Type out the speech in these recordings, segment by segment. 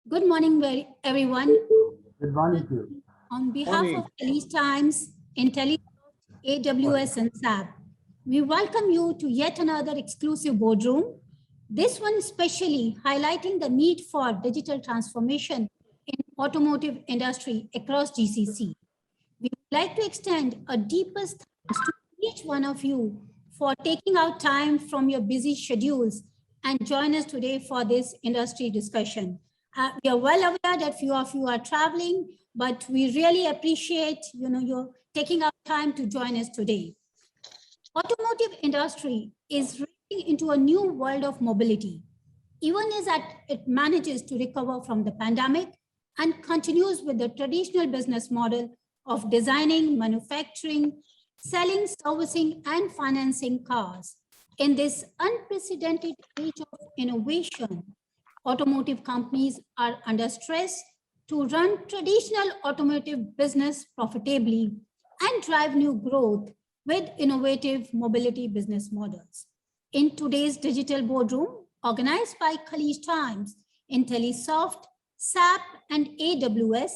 Good morning, everyone. Good morning to you. On behalf of Release Times, IntelliSoft, AWS, and SAP, we welcome you to yet another exclusive boardroom. This one especially highlighting the need for digital transformation in automotive industry across GCC. We would like to extend a deepest thanks to each one of you for taking out time from your busy schedules and join us today for this industry discussion. We are well aware that few of you are traveling, but we really appreciate your taking out time to join us today. Automotive industry is reaching into a new world of mobility, even as it manages to recover from the pandemic and continues with the traditional business model of designing, manufacturing, selling, servicing, and financing cars. In this unprecedented age of innovation, automotive companies are under stress to run traditional automotive business profitably and drive new growth with innovative mobility business models. In today's digital boardroom, organized by Khaleej Times, IntelliSoft, SAP, and AWS,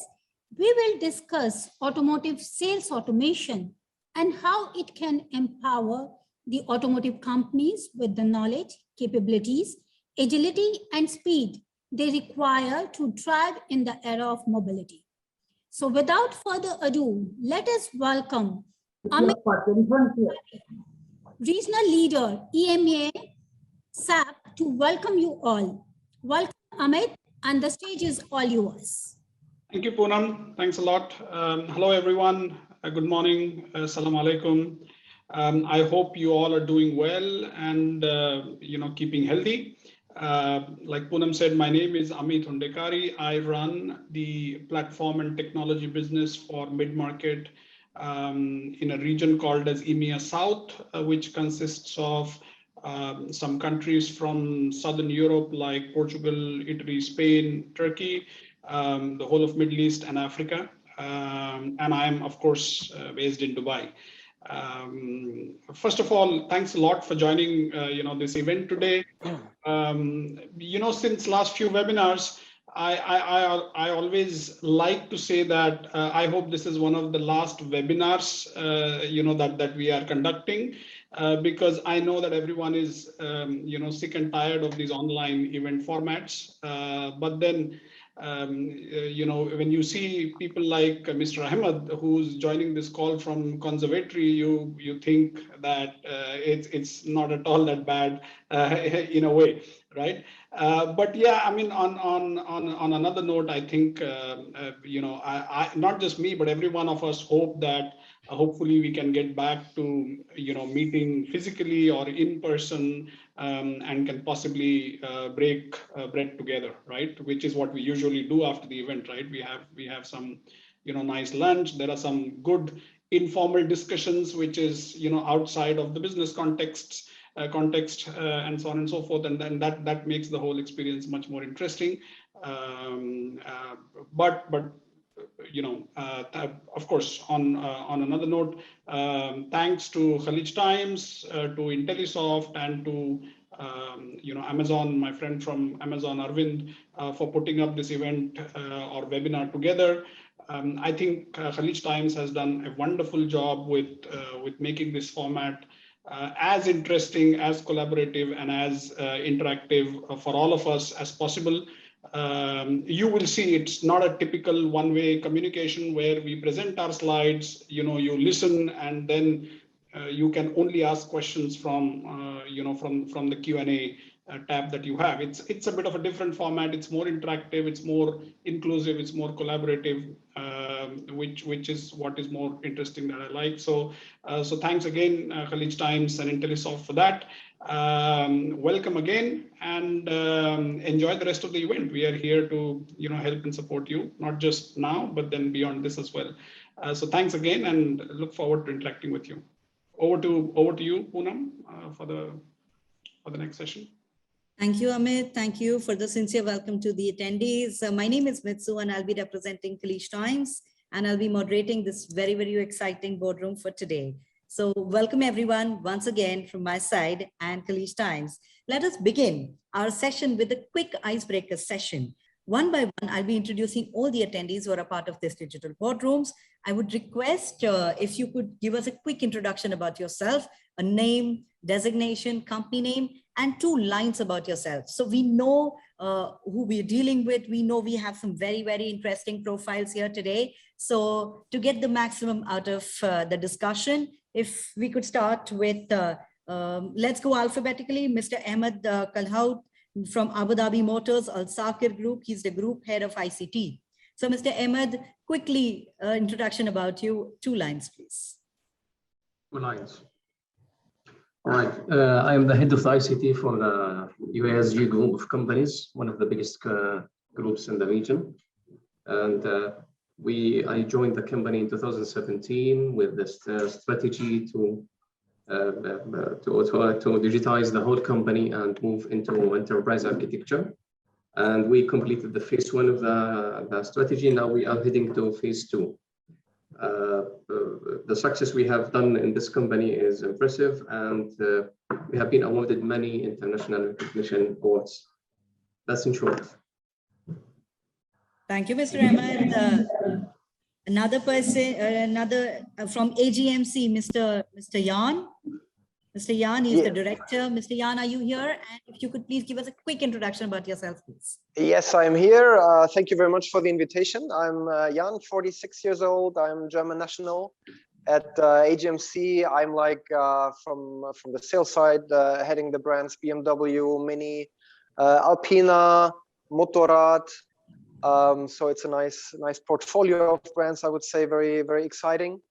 we will discuss automotive sales automation and how it can empower the automotive companies with the knowledge, capabilities, agility, and speed they require to thrive in the era of mobility. So without further ado, let us welcome Amit, Regional Leader, EMEA, SAP, to welcome you all. Welcome, Amit, and the stage is all yours. Thank you, Poonam. Thanks a lot. Hello, everyone. Good morning. Assalamu alaikum. I hope you all are doing well and keeping healthy. Like Poonam said, my name is Amit Hundekari. I run the platform and technology business for mid-market in a region called as EMEA South, which consists of some countries from Southern Europe like Portugal, Italy, Spain, Turkey, the whole of Middle East and Africa. And I am, of course, based in Dubai. First of all, thanks a lot for joining this event today. Since last few webinars, I always like to say that I hope this is one of the last webinars that we are conducting, because I know that everyone is sick and tired of these online event formats. But then when you see people like Mr. Ahmed, who's joining this call from Conservatory, you think that it's not at all that bad in a way, right? But yeah, I mean, on another note, I think I not just me, but every one of us hope that hopefully we can get back to meeting physically or in person, and can possibly break bread together, right? Which is what we usually do after the event, right? We have some nice lunch. There are some good informal discussions, which is outside of the business context, and so on and so forth, and then that makes the whole experience much more interesting. But of course, on another note, thanks to Khaleej Times, to IntelliSoft, and to Amazon, my friend from Amazon, Arvind, for putting up this event or webinar together. I think Khaleej Times has done a wonderful job with making this format as interesting, as collaborative, and as interactive for all of us as possible. You will see it's not a typical one-way communication where we present our slides, you listen, and then you can only ask questions from from the Q&A tab that you have. It's a bit of a different format. It's more interactive, it's more inclusive, it's more collaborative, which is what is more interesting that I like. So thanks again, Khaleej Times and IntelliSoft, for that. Welcome again, and enjoy the rest of the event. We are here to help and support you, not just now, but then beyond this as well. So thanks again, and look forward to interacting with you. Over to you, Poonam, for the next session. Thank you, Amit. Thank you for the sincere welcome to the attendees. My name is Mitsu, and I'll be representing Khaleej Times, and I'll be moderating this very, very exciting boardroom for today. So welcome everyone once again from my side and Khaleej Times. Let us begin our session with a quick icebreaker session. One by one, I'll be introducing all the attendees who are a part of this digital boardrooms. I would request if you could give us a quick introduction about yourself, a name, designation, company name, and 2 lines about yourself. So we know who we're dealing with. We know we have some very, very interesting profiles here today. So to get the maximum out of the discussion, if we could start with, let's go alphabetically, Mr. Ahmed Kalhout from Abu Dhabi Motors Al Sakir Group. He's the group head of ICT. So Mr. Ahmed, quickly introduction about you, 2 lines, please. 2 lines. All right. I am the head of the ICT for the UASG group of companies, one of the biggest groups in the region. And I joined the company in 2017 with this strategy to digitize the whole company and move into enterprise architecture. And we completed the phase 1 of the strategy. Now we are heading to phase 2. The success we have done in this company is impressive, and we have been awarded many international recognition awards. That's in short. Thank you, Mr. Ahmed. Another person, from AGMC, Mr. Yan. Mr. Yan is the director. Mr. Yan, are you here? And if you could please give us a quick introduction about yourself, please. Yes, I'm here. Thank you very much for the invitation. I'm Jan, 46 years old. I'm German national. At AGMC, I'm like from the sales side, heading the brands BMW, Mini, Alpina, Motorrad. So it's a nice portfolio of brands, I would say, very, very exciting.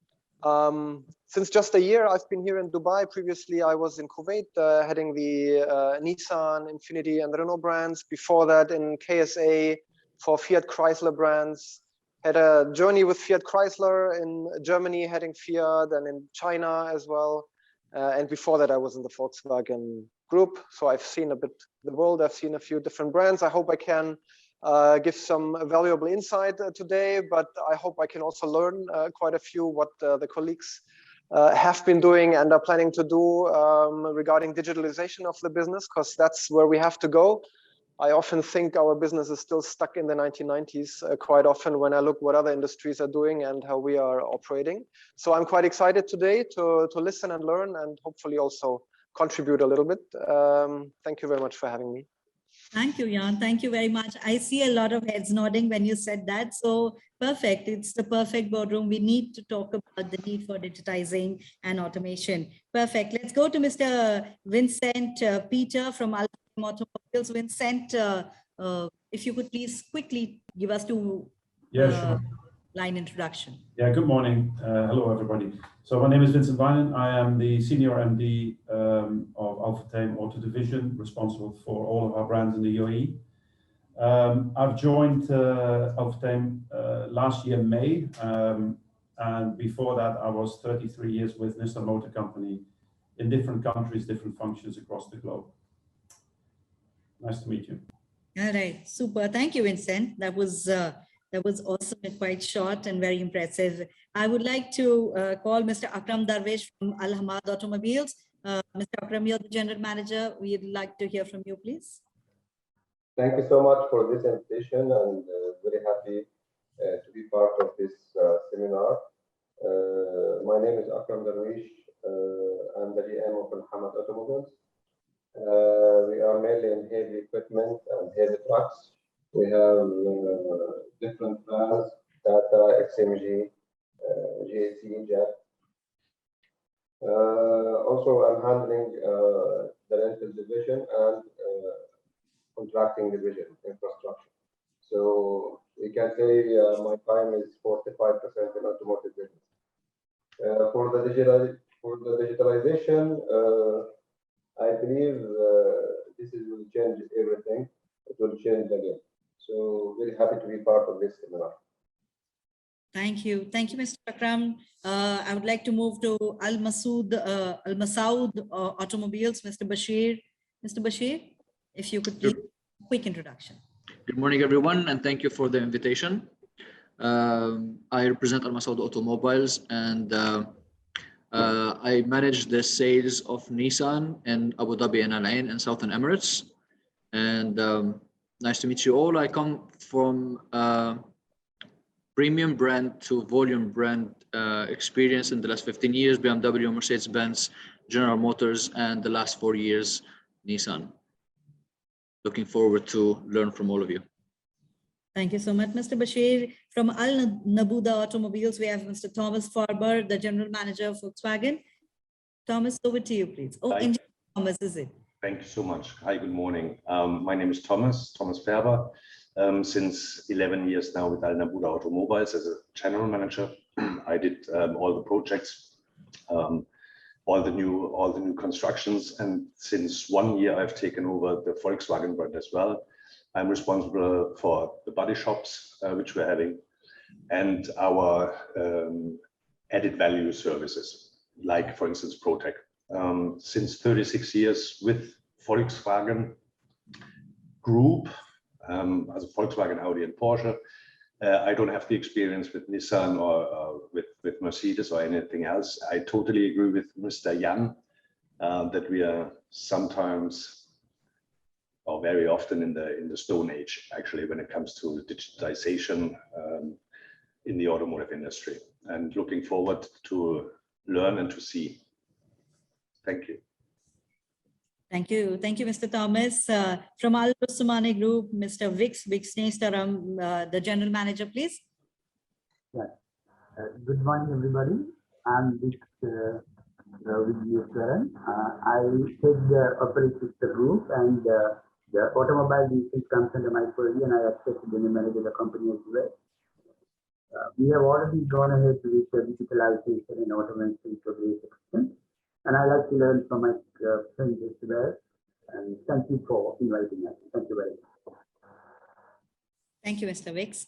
Since just a year, I've been here in Dubai. Previously, I was in Kuwait, heading the Nissan, Infiniti, and Renault brands. Before that, in KSA for Fiat Chrysler brands. Had a journey with Fiat Chrysler in Germany, heading Fiat, and in China as well. And before that, I was in the Volkswagen group. So I've seen a bit the world. I've seen a few different brands. I hope I can give some valuable insight today, but I hope I can also learn quite a few what the colleagues have been doing and are planning to do regarding digitalization of the business, because that's where we have to go. I often think our business is still stuck in the 1990s quite often when I look what other industries are doing and how we are operating. So I'm quite excited today to listen and learn and hopefully also contribute a little bit. Thank you very much for having me. Thank you, Jan. Thank you very much. I see a lot of heads nodding when you said that. So perfect. It's the perfect boardroom. We need to talk about the need for digitizing and automation. Perfect. Let's go to Mr. Vincent Peter from Automotive. Vincent, if you could please quickly give us 2 line introduction. Yeah, good morning. Hello, everybody. So my name is Vincent Wijnen. I am the Senior MD of Automotive Auto Division, responsible for all of our brands in the UAE. I've joined Automotive last year, May. And before that, I was 33 years with Nissan Motor Company in different countries, different functions across the globe. Nice to meet you. All right, super. Thank you, Vincent. That was awesome and quite short and very impressive. I would like to call Mr. Akram Darwish from Al Hamad Automobiles. Mr. Akram, you're the general manager. We'd like to hear from you, please. Thank you so much for this invitation, and very happy to be part of this seminar. My name is Akram Darwish. I'm the GM of Al Hamad Automobiles. We are mainly in heavy equipment and heavy trucks. We have different brands: Tata, XMG, GAC, JAC. Also, I'm handling the rental division and contracting division, infrastructure. So we can say my time is 45% in automotive business. For the digitalization, I believe this will change everything. It will change again. So very happy to be part of this seminar. Thank you. Thank you, Mr. Akram. I would like to move to Al Masoud Automobiles, Mr. Bashir. Mr. Bashir, if you could please, quick introduction. Good morning, everyone, and thank you for the invitation. I represent Al Masoud Automobiles, and I manage the sales of Nissan in Abu Dhabi and Al Ain in Southern Emirates. And Nice to meet you all. I come from premium brand to volume brand experience in the last 15 years, BMW, Mercedes-Benz, General Motors, and the last 4 years, Nissan. Looking forward to learn from all of you. Thank you so much, Mr. Bashir. From Al Nabuda Automobiles, we have Mr. Thomas Farber, the General Manager of Volkswagen. Thomas, over to you, please. Oh, Engineer Thomas, is it? Thank you so much. Hi, good morning. My name is Thomas Farber. Since 11 years now with Al Nabuda Automobiles as a General Manager. I did all the projects, all the new constructions, and since 1 year I've taken over the Volkswagen brand as well. I'm responsible for the body shops which we're having, and our added value services, like for instance ProTech. Since 36 years with Volkswagen Group, as Volkswagen, Audi, and Porsche. I don't have the experience with Nissan or with Mercedes or anything else. I totally agree with Mr. Jan that we are sometimes or very often in the Stone Age, actually, when it comes to digitalization in the automotive industry, and looking forward to learn and to see. Thank you. Thank you. Thank you, Mr. Thomas. From Al Rustamani Group, Mr. Vix Nestaram, the General Manager, please. Yeah. Good morning, everybody. I'm Vix with you, Sharon. I take the operations of the group, and the automobile division comes under my purview, and I accept the manage the company as well. We have already gone ahead with the digitalization and automation to a great extent. And I like to learn from my friends as well. And thank you for inviting us. Thank you very much. Thank you, Mr. Vix.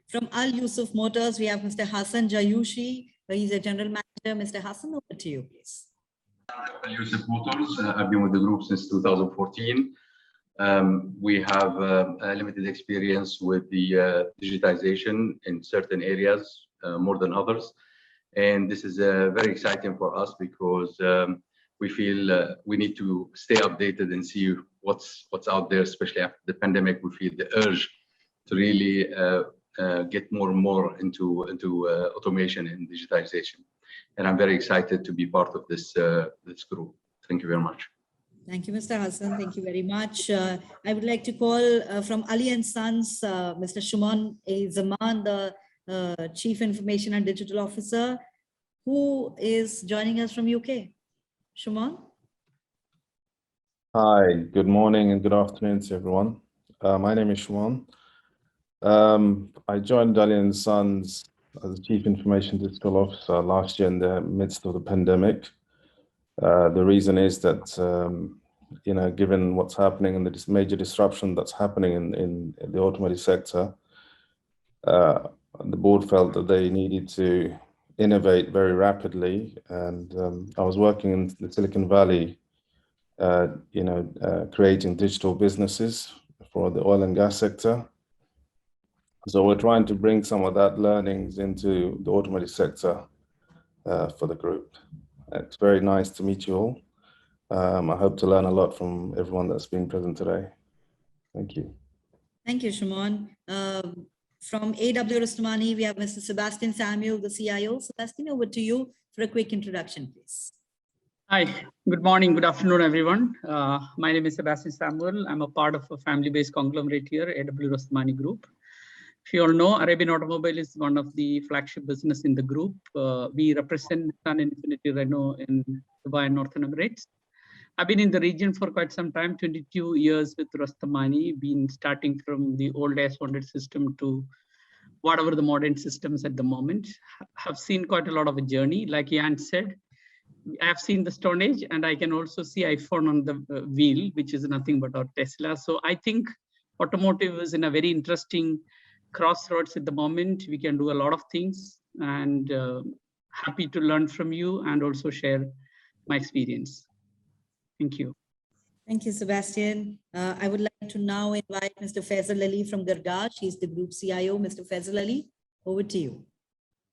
From Al Yusuf Motors, we have Mr. Hassan Jayushi. He's a General Manager. Mr. Hassan, over to you, please. Al Yusuf Motors. I've been with the group since 2014. We have a limited experience with the digitization in certain areas, more than others. And this is very exciting for us because we feel we need to stay updated and see what's out there, especially after the pandemic. We feel the urge to really get more and more into automation and digitization. And I'm very excited to be part of this group. Thank you very much. Thank you, Mr. Hassan. Thank you very much. I would like to call from Ali and Sons, Mr. Shuman A. Zaman, the Chief Information and Digital Officer, who is joining us from UK. Shuman? Hi, good morning and good afternoon to everyone. My name is Shuman. I joined Ali & Sons as the Chief Information Digital Officer last year in the midst of the pandemic. The reason is that, you know, given what's happening and the major disruption that's happening in the automotive sector, the board felt that they needed to innovate very rapidly. And I was working in the Silicon Valley, you know, creating digital businesses for the oil and gas sector. So we're trying to bring some of that learnings into the automotive sector for the group. It's very nice to meet you all. I hope to learn a lot from everyone that's been present today. Thank you. Thank you, Shuman. From AW Rustamani, we have Mr. Sebastian Samuel, the CIO. Sebastian, over to you for a quick introduction, please. Hi, good morning, good afternoon, everyone. My name is Sebastian Samuel. I'm a part of a family-based conglomerate here, AW Rustamani Group. If you all know, Arabian Automobile is one of the flagship business in the group. We represent Nissan and Infiniti Renault in Dubai and Northern Emirates. I've been in the region for quite some time, 22 years with Rustamani, been starting from the old S100 system to whatever the modern systems at the moment. Have seen quite a lot of a journey. Like Jan said, I've seen the Stone Age, and I can also see iPhone on the wheel, which is nothing but our Tesla. So I think automotive is in a very interesting crossroads at the moment. We can do a lot of things, and happy to learn from you and also share my experience. Thank you. Thank you, Sebastian. I would like to now invite Mr. Faisal Ali from Gargash. He's the group CIO. Mr. Faisal Ali, over to you.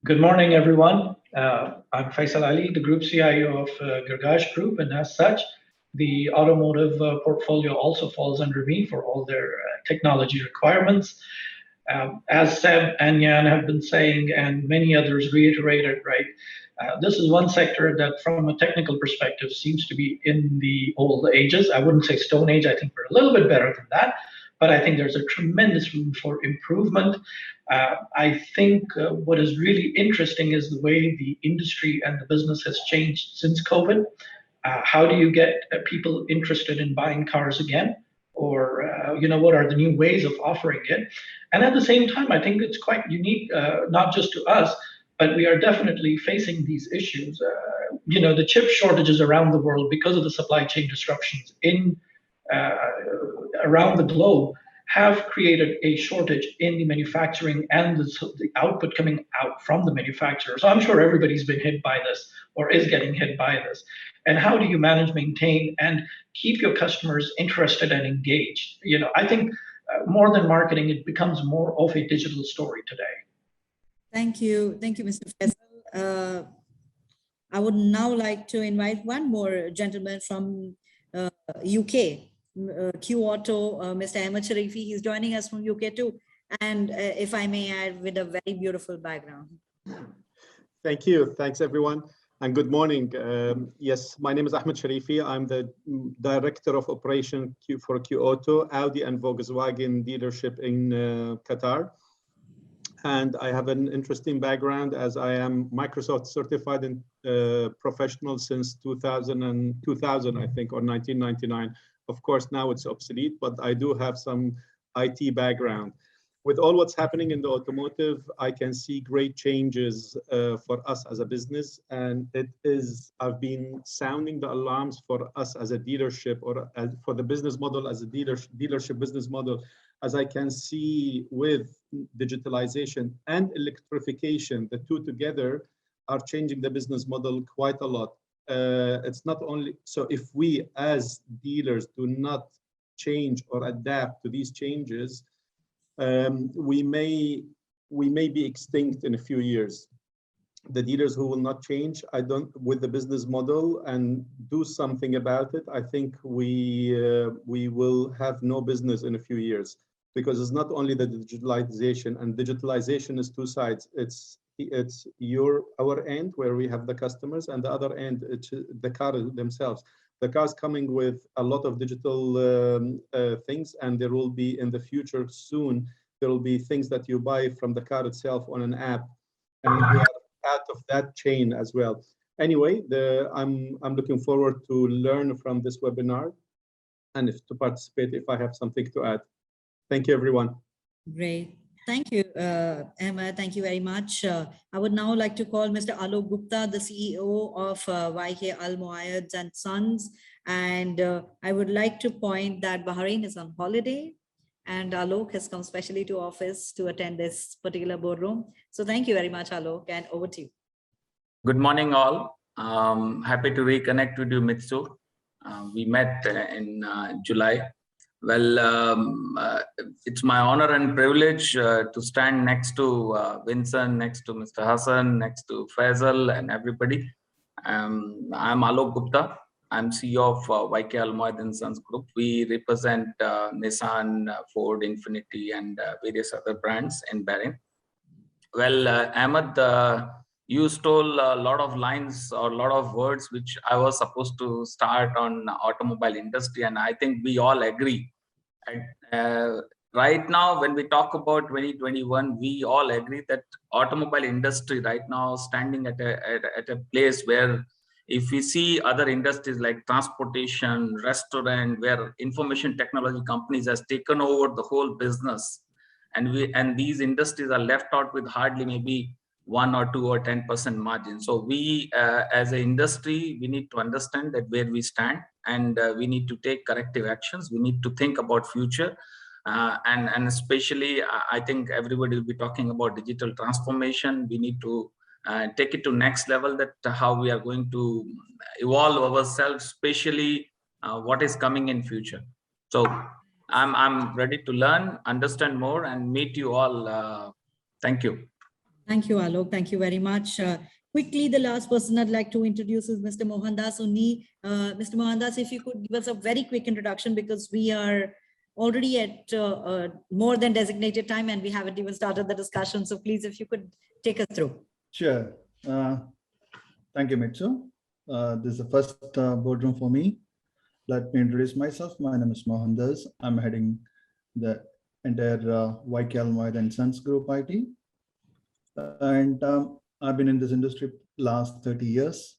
Good morning, everyone. I'm Faisal Ali, the group CIO of Gargash Group, and as such, the automotive portfolio also falls under me for all their technology requirements. As Seb and Jan have been saying, and many others reiterated, right? This is one sector that from a technical perspective seems to be in the old ages. I wouldn't say stone age, I think we're a little bit better than that, but I think there's a tremendous room for improvement. I think what is really interesting is the way the industry and the business has changed since COVID. How do you get people interested in buying cars again? Or what are the new ways of offering it? And at the same time, I think it's quite unique, not just to us, but we are definitely facing these issues. The chip shortages around the world because of the supply chain disruptions in around the globe have created a shortage in the manufacturing and the output coming out from the manufacturer. So I'm sure everybody's been hit by this or is getting hit by this. And how do you manage, maintain, and keep your customers interested and engaged? I think more than marketing, it becomes more of a digital story today. Thank you, Mr. Faisal. I would now like to invite one more gentleman from UK, Q Auto, Mr. Ahmed Sharifi. He's joining us from UK too. And if I may add, with a very beautiful background. Thank you. Thanks, everyone. And good morning. Yes, my name is Ahmed Sharifi. I'm the Director of Operation for Q Auto, Audi and Volkswagen dealership in Qatar. And I have an interesting background as I am Microsoft certified in professional since 2000, I think, or 1999. Of course, now it's obsolete, but I do have some IT background. With all what's happening in the automotive, I can see great changes for us as a business. And I've been sounding the alarms for us as a dealership or for the business model as a dealership business model, as I can see with digitalization and electrification, the two together are changing the business model quite a lot. It's not only, so if we as dealers do not change or adapt to these changes, we may be extinct in a few years. The dealers who will not change, with the business model and do something about it, I think we will have no business in a few years, because it's not only the digitalization, and digitalization is two sides. It's our end where we have the customers, and the other end, it's the car themselves. The car's coming with a lot of digital things, and there will be in the future soon, there will be things that you buy from the car itself on an app, and we are part of that chain as well. Anyway, I'm looking forward to learn from this webinar and to participate if I have something to add. Thank you, everyone. Great. Thank you, Emma. Thank you very much. I would now like to call Mr. Alok Gupta, the CEO of YK Al Muayyad and Sons. And I would like to point that Bahrain is on holiday, and Alok has come specially to office to attend this particular boardroom. So thank you very much, Alok, and over to you. Good morning, all. Happy to reconnect with you, Mitsu. We met in July. Well, it's my honor and privilege to stand next to Vincent, next to Mr. Hassan, next to Faisal and everybody. I'm Alok Gupta. I'm CEO of YK Al Muayyad and Sons Group. We represent Nissan, Ford, Infiniti, and various other brands in Bahrain. Well, Ahmed, you stole a lot of lines or a lot of words which I was supposed to start on automobile industry, and I think we all agree. And right now, when we talk about 2021, we all agree that automobile industry right now standing at a place where, if we see other industries like transportation, restaurant, where information technology companies has taken over the whole business, and these industries are left out with hardly maybe 1 or 2 or 10% margin. So we, as an industry, we need to understand that where we stand, and we need to take corrective actions. We need to think about future, and especially, I think everybody will be talking about digital transformation. We need to take it to next level, that how we are going to evolve ourselves, especially what is coming in future. So I'm ready to learn, understand more, and meet you all. Thank you. Thank you, Alok. Thank you very much. Quickly, the last person I'd like to introduce is Mr. Mohandas Unni. Mr. Mohandas, if you could give us a very quick introduction, because we are already at more than designated time and we haven't even started the discussion. So please, if you could take us through. Sure. Thank you, Mitsu. This is the first boardroom for me. Let me introduce myself. My name is Mohandas. I'm heading the entire YKL and Sons Group IT. And I've been in this industry last 30 years,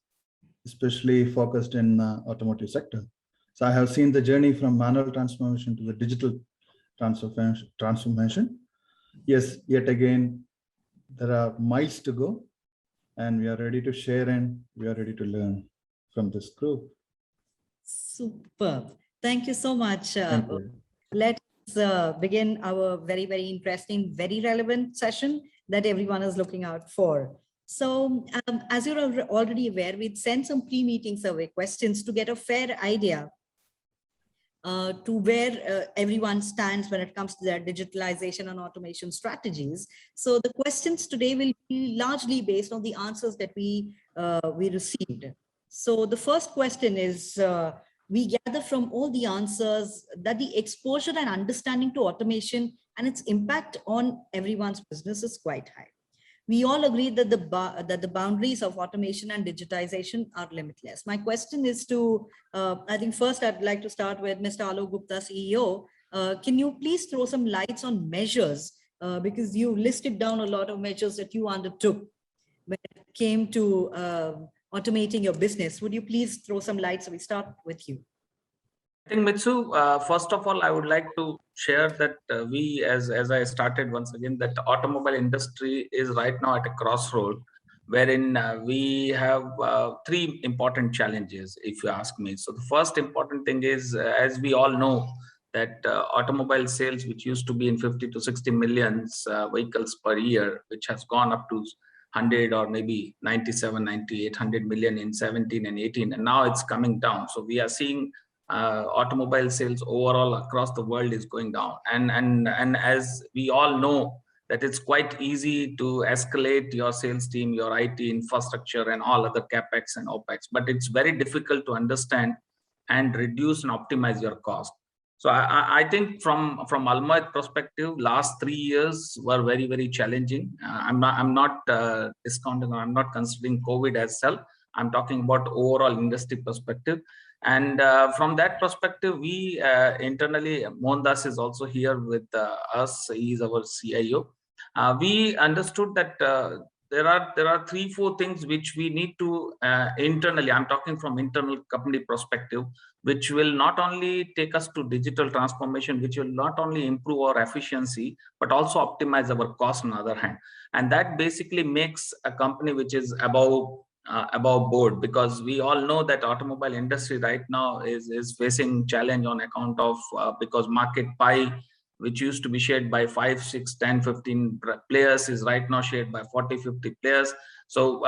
especially focused in automotive sector. So I have seen the journey from manual transformation to the digital transformation. Yes, yet again, there are miles to go, and we are ready to share and we are ready to learn from this group. Superb. Thank you so much. Thank you. Let's begin our very, very interesting, very relevant session that everyone is looking out for. So as you're already aware, we'd sent some pre-meeting survey questions to get a fair idea to where everyone stands when it comes to their digitalization and automation strategies. So the questions today will be largely based on the answers that we received. So the first question is, we gather from all the answers that the exposure and understanding to automation and its impact on everyone's business is quite high. We all agree that the boundaries of automation and digitization are limitless. My question is to, I think first I'd like to start with Mr. Alok Gupta, CEO. Can you please throw some lights on measures? Because you listed down a lot of measures that you undertook when it came to automating your business. Would you please throw some lights? So we start with you. I think, Mitsu, first of all, I would like to share that we, as I started once again, that the automobile industry is right now at a crossroad, wherein we have three important challenges, if you ask me. So the first important thing is, as we all know, that automobile sales, which used to be in 50 to 60 millions vehicles per year, which has gone up to 100 or maybe 97, 98, 100 million in 17 and 18, and now it's coming down. So we are seeing automobile sales overall across the world is going down, and as we all know that it's quite easy to escalate your sales team, your IT infrastructure and all other capex and opex, but it's very difficult to understand and reduce and optimize your cost. So I think from Almoit perspective, last 3 years were very, very challenging. I'm not discounting, or I'm not considering COVID as well. I'm talking about overall industry perspective. And from that perspective, we internally, Mohandas is also here with us. He is our CIO. We understood that there are 3-4 things which we need to internally, I'm talking from internal company perspective, which will not only take us to digital transformation, which will not only improve our efficiency, but also optimize our cost on the other hand. And that basically makes a company which is above board, because we all know that automobile industry right now is facing challenge on account of because market pie, which used to be shared by 5, 6, 10, 15 players, is right now shared by 40, 50 players. So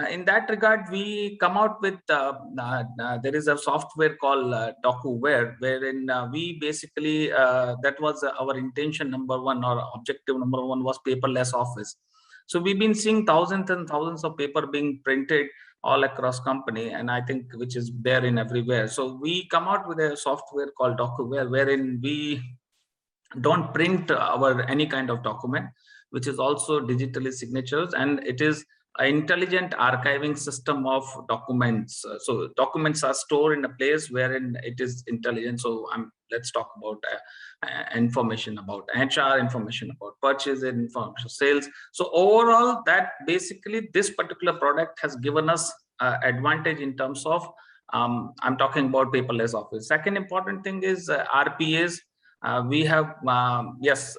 in that regard, we come out with there is a software called DocuWare, wherein we basically that was our intention number one, or objective number one was paperless office. So we've been seeing thousands and thousands of paper being printed all across company, and I think which is there in everywhere. So we come out with a software called DocuWare, wherein we don't print any kind of document, which is also digitally signatures, and it is an intelligent archiving system of documents. So documents are stored in a place wherein it is intelligent. So let's talk about information about HR, information about purchase, information sales. So overall, that basically this particular product has given us advantage in terms of I'm talking about paperless office. Second important thing is RPAs. We have yes,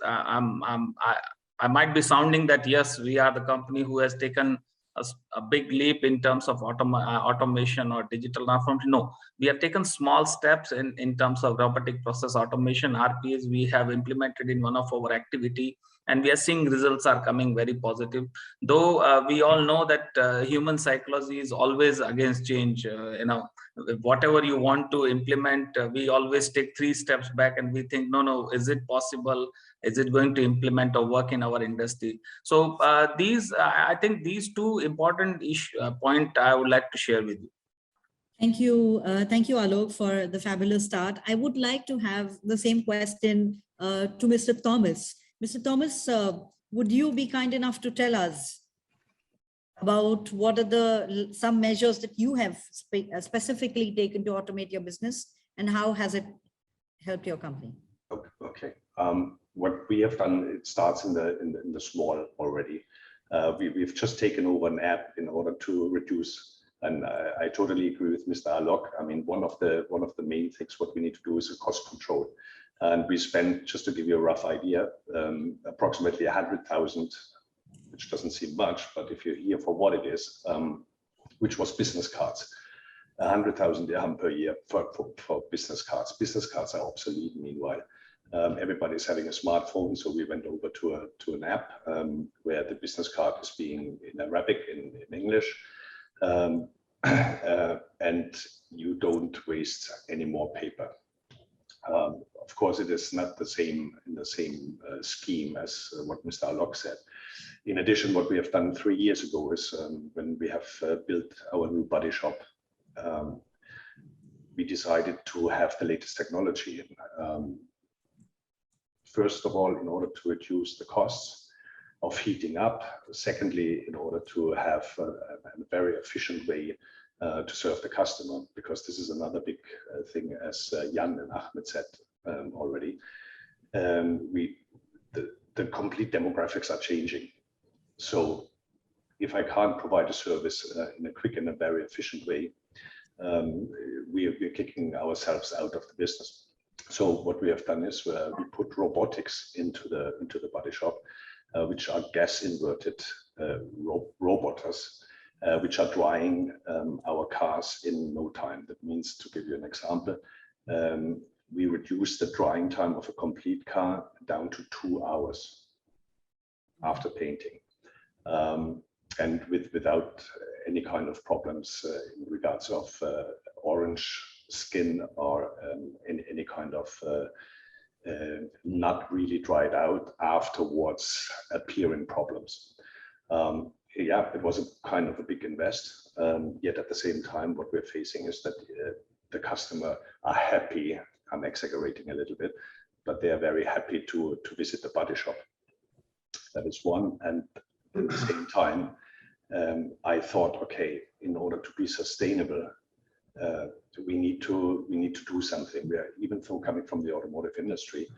I might be sounding that yes, we are the company who has taken a big leap in terms of automation or digital transformation. No, we have taken small steps in terms of robotic process automation. RPAs we have implemented in one of our activity, and we are seeing results are coming very positive. Though we all know that human psychology is always against change. Whatever you want to implement, we always take 3 steps back and we think, no, is it possible? Is it going to implement or work in our industry? So I think these two important point I would like to share with you. Thank you, Alok, for the fabulous start. I would like to have the same question to Mr. Thomas. Mr. Thomas, would you be kind enough to tell us about what are some measures that you have specifically taken to automate your business, and how has it helped your company? Okay. What we have done, it starts in the small already. We've just taken over an app in order to reduce. And I totally agree with Mr. Alok. I mean, one of the main things what we need to do is a cost control. And we spent, just to give you a rough idea, approximately 100,000, which doesn't seem much, but if you're here for what it is, which was business cards, 100,000 dirham per year for business cards. Business cards are obsolete meanwhile. Everybody's having a smartphone, so we went over to an app where the business card is being in Arabic, in English. And you don't waste any more paper. Of course, it is not the same in the same scheme as what Mr. Alok said. In addition, what we have done 3 years ago is when we have built our new body shop, we decided to have the latest technology. First of all, in order to reduce the costs of heating up. Secondly, in order to have a very efficient way to serve the customer, because this is another big thing, as Jan and Ahmed said already. The complete demographics are changing. So if I can't provide a service in a quick and a very efficient way, we're kicking ourselves out of the business. So what we have done is we put robotics into the body shop, which are gas inverted robots, which are drying our cars in no time. That means, to give you an example, we reduce the drying time of a complete car down to 2 hours after painting, and without any kind of problems in regards of orange skin or any kind of not really dried out afterwards appearing problems. Yeah, it was a kind of a big invest. Yet at the same time, what we're facing is that the customer are happy. I'm exaggerating a little bit, but they are very happy to visit the body shop. That is one. And at the same time, I thought, okay, in order to be sustainable, we need to do something. We are, even though coming from the automotive industry,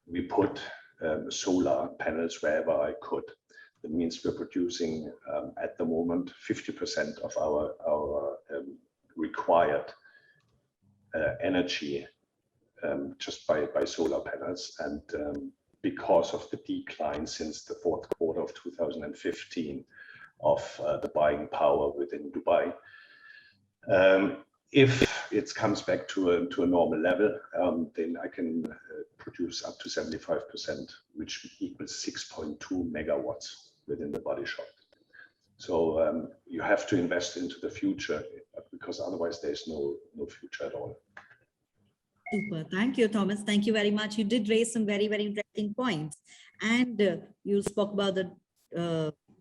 we put solar panels wherever I could. That means we're producing at the moment 50% of our required energy just by solar panels. And because of the decline since the fourth quarter of 2015 of the buying power within Dubai, if it comes back to a normal level, then I can produce up to 75%, which equals 6.2 megawatts within the body shop. So you have to invest into the future, because otherwise there's no future at all. Super. Thank you, Thomas. Thank you very much. You did raise some very, very interesting points. And you spoke about the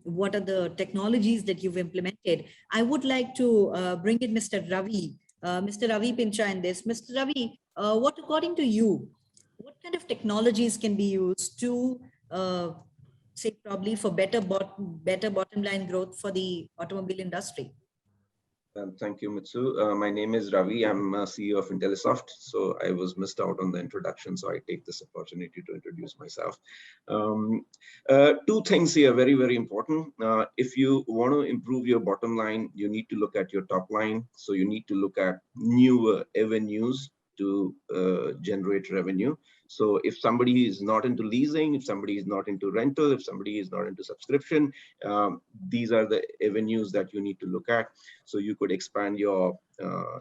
what are the technologies that you've implemented. I would like to bring in Mr. Ravi Pincha in this. Mr. Ravi, what according to you, what kind of technologies can be used to say probably for better bottom line growth for the automobile industry? Thank you, Mitsu. My name is Ravi. I'm CEO of Intellisoft. So I was missed out on the introduction. So I take this opportunity to introduce myself. 2 things here, very, very important. If you want to improve your bottom line, you need to look at your top line. So you need to look at newer avenues to generate revenue. So if somebody is not into leasing, if somebody is not into rental, if somebody is not into subscription, these are the avenues that you need to look at. So you could expand your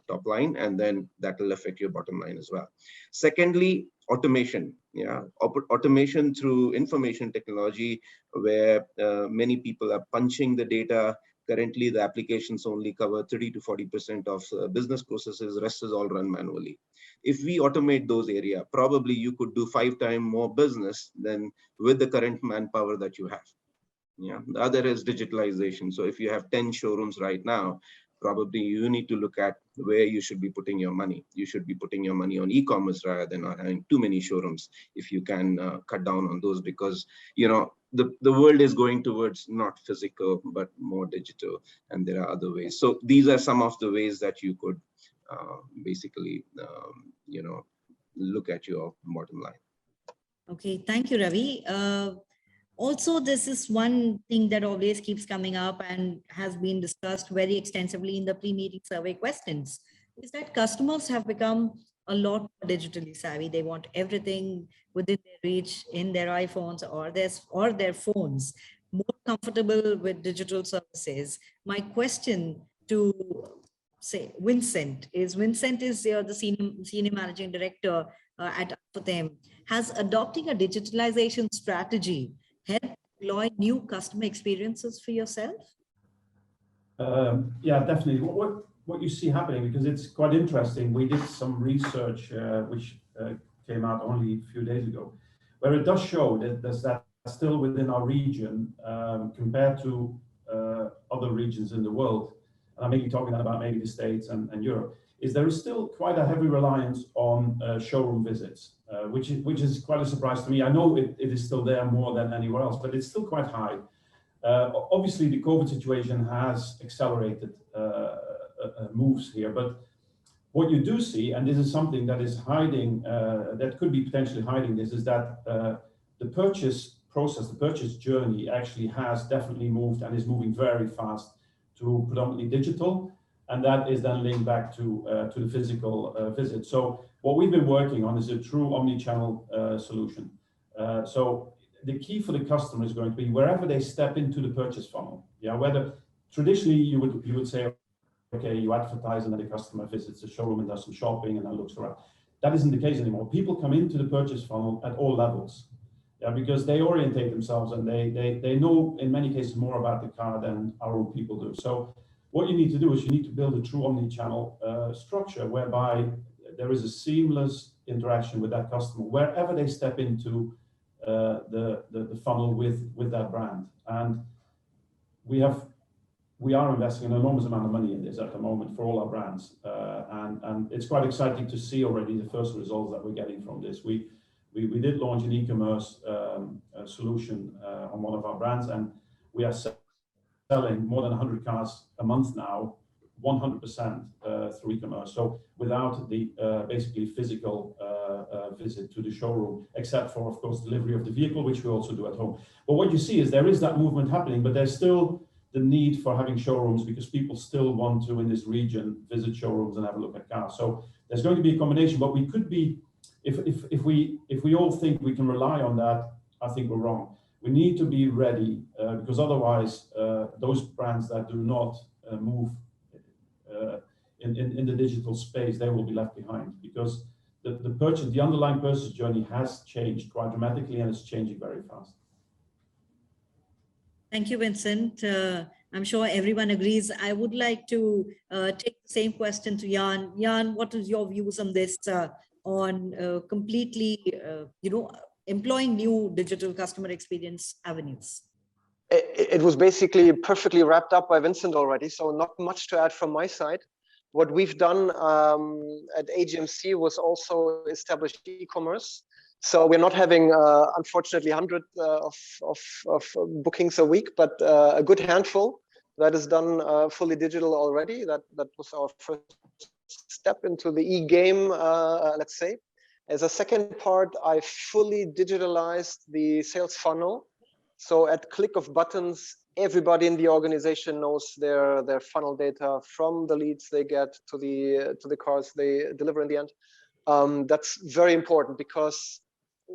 top line, and then that will affect your bottom line as well. Secondly, automation. Yeah, automation through information technology, where many people are punching the data, Currently, the applications only cover 30 to 40% of business processes. The rest is all run manually. If we automate those areas, probably you could do 5 times more business than with the current manpower that you have. Yeah. The other is digitalization. So if you have 10 showrooms right now, probably you need to look at where you should be putting your money. You should be putting your money on e-commerce rather than having too many showrooms. If you can cut down on those, because the world is going towards not physical but more digital, and there are other ways. So these are some of the ways that you could basically look at your bottom line. Okay, thank you, Ravi. Also, this is one thing that always keeps coming up and has been discussed very extensively in the pre-meeting survey questions, is that customers have become a lot more digitally savvy. They want everything within their reach in their iPhones or their phones, more comfortable with digital services. My question to, say, Vincent is the senior managing director at Automotive. Has adopting a digitalization strategy help deploy new customer experiences for yourself? Yeah, definitely. What you see happening, because it's quite interesting, we did some research which came out only a few days ago, where it does show that there's that still within our region compared to other regions in the world, and I'm maybe talking about maybe the States and Europe, is there is still quite a heavy reliance on showroom visits, which is quite a surprise to me. I know it is still there more than anywhere else, but it's still quite high. Obviously, the COVID situation has accelerated moves here, but what you do see, and this is something that is hiding, that could be potentially hiding this, is that the purchase process, the purchase journey actually has definitely moved and is moving very fast to predominantly digital, and that is then linked back to the physical visit. So what we've been working on is a true omni-channel solution. So the key for the customer is going to be wherever they step into the purchase funnel. Yeah, whether traditionally you would say, okay, you advertise and then the customer visits the showroom and does some shopping and then looks around. That isn't the case anymore. People come into the purchase funnel at all levels. Yeah, because they orientate themselves and they know in many cases more about the car than our own people do. So what you need to do is you need to build a true omni-channel structure whereby there is a seamless interaction with that customer wherever they step into the funnel with that brand. And we are investing an enormous amount of money in this at the moment for all our brands, and it's quite exciting to see already the first results that we're getting from this. We did launch an e-commerce solution on one of our brands, and we are selling more than 100 cars a month now, 100% through e-commerce. So without the basically physical visit to the showroom, except for, of course, delivery of the vehicle, which we also do at home. But what you see is there is that movement happening, but there's still the need for having showrooms because people still want to, in this region, visit showrooms and have a look at cars. So there's going to be a combination, but we could be, if we all think we can rely on that, I think we're wrong. We need to be ready because otherwise those brands that do not move in the digital space, they will be left behind because the underlying purchase journey has changed quite dramatically and it's changing very fast. Thank you, Vincent. I'm sure everyone agrees. I would like to take the same question to Jan. Jan, what is your views on this, on completely, employing new digital customer experience avenues? It was basically perfectly wrapped up by Vincent already, so not much to add from my side. What we've done at AGMC was also establish e-commerce. So we're not having, unfortunately, hundreds of bookings a week, but a good handful that is done fully digital already. That was our first step into the e-game, let's say. As a second part, I fully digitalized the sales funnel. So at click of buttons, everybody in the organization knows their funnel data from the leads they get to the cars they deliver in the end. That's very important because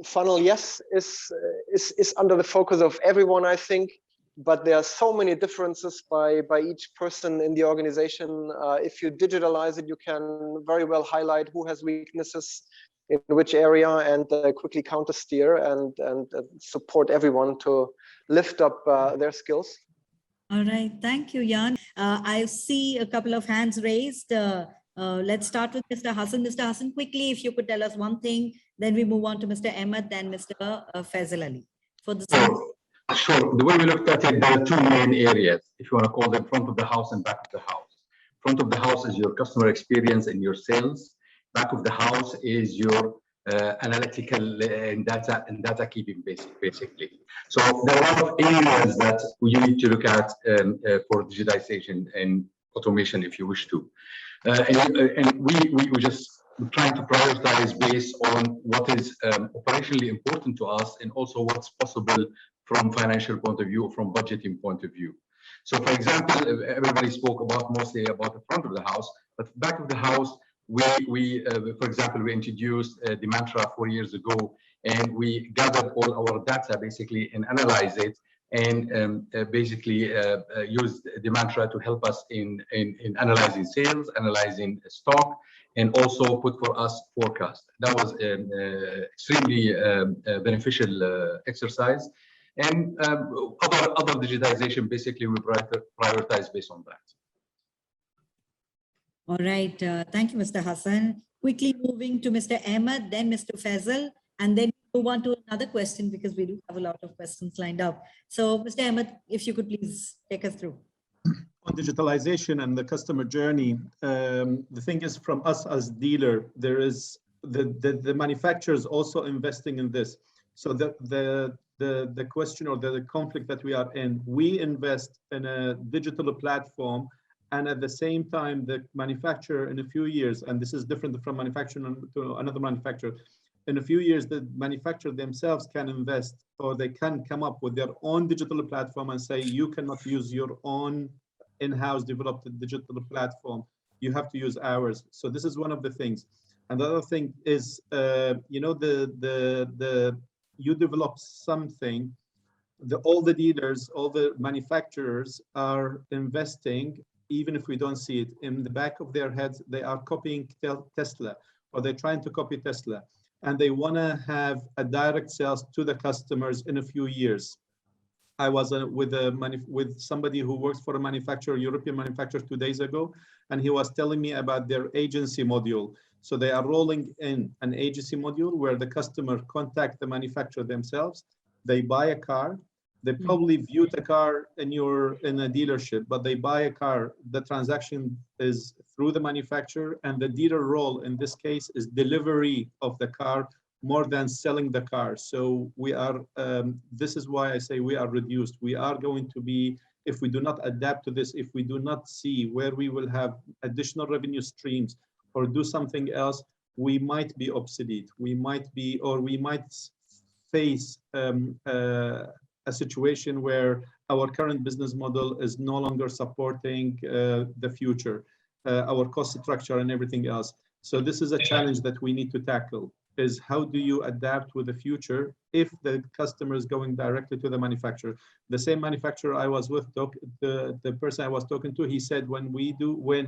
funnel, yes, is under the focus of everyone, I think, but there are so many differences by each person in the organization. If you digitalize it, you can very well highlight who has weaknesses in which area and quickly counter steer and support everyone to lift up their skills. All right, thank you, Jan. I see a couple of hands raised. Let's start with Mr. Hassan. Mr. Hassan, quickly, if you could tell us one thing, then we move on to Mr. Ahmed, then Mr. Faisal Ali. For the Sure. The way we looked at it, there are two main areas, if you want to call them front of the house and back of the house. Front of the house is your customer experience and your sales. Back of the house is your analytical and data keeping, basically. So there are a lot of areas that we need to look at for digitization and automation, if you wish to. And we just trying to prioritize based on what is operationally important to us and also what's possible from financial point of view, from budgeting point of view. So for example, everybody spoke about mostly about the front of the house, but back of the house, for example, we introduced the mantra 4 years ago, and we gathered all our data basically and analyze it and basically use the mantra to help us in analyzing sales, analyzing stock, and also put for us forecast. That was an extremely beneficial exercise. And other digitization, basically, we prioritize based on that. All right. Thank you, Mr. Hassan. Quickly moving to Mr. Ahmed, then Mr. Faisal, and then move on to another question because we do have a lot of questions lined up. So, Mr. Ahmed, if you could please take us through. On digitalization and the customer journey, the thing is, from us as dealer, there is the manufacturers also investing in this. So the question or the conflict that we are in, we invest in a digital platform, and at the same time, the manufacturer in a few years, and this is different from manufacturer to another manufacturer, in a few years, the manufacturer themselves can invest, or they can come up with their own digital platform and say, you cannot use your own in-house developed digital platform. You have to use ours. So this is one of the things. And the other thing is, you know, you develop something, all the dealers, all the manufacturers are investing, even if we don't see it, in the back of their heads, they are copying Tesla, or they're trying to copy Tesla. And they want to have a direct sales to the customers in a few years. I was with somebody who works for a manufacturer, European manufacturer, 2 days ago, and he was telling me about their agency module. So they are rolling in an agency module where the customer contact the manufacturer themselves. They buy a car. They probably viewed a car in a dealership, but they buy a car. The transaction is through the manufacturer, and the dealer role in this case is delivery of the car more than selling the car. So we are, this is why I say we are reduced. We are going to be, if we do not adapt to this, if we do not see where we will have additional revenue streams or do something else, we might be obsolete. We might be, or we might face a situation where our current business model is no longer supporting the future, our cost structure and everything else. So this is a challenge that we need to tackle, is how do you adapt with the future if the customer is going directly to the manufacturer? The same manufacturer I was with, the person I was talking to, he said when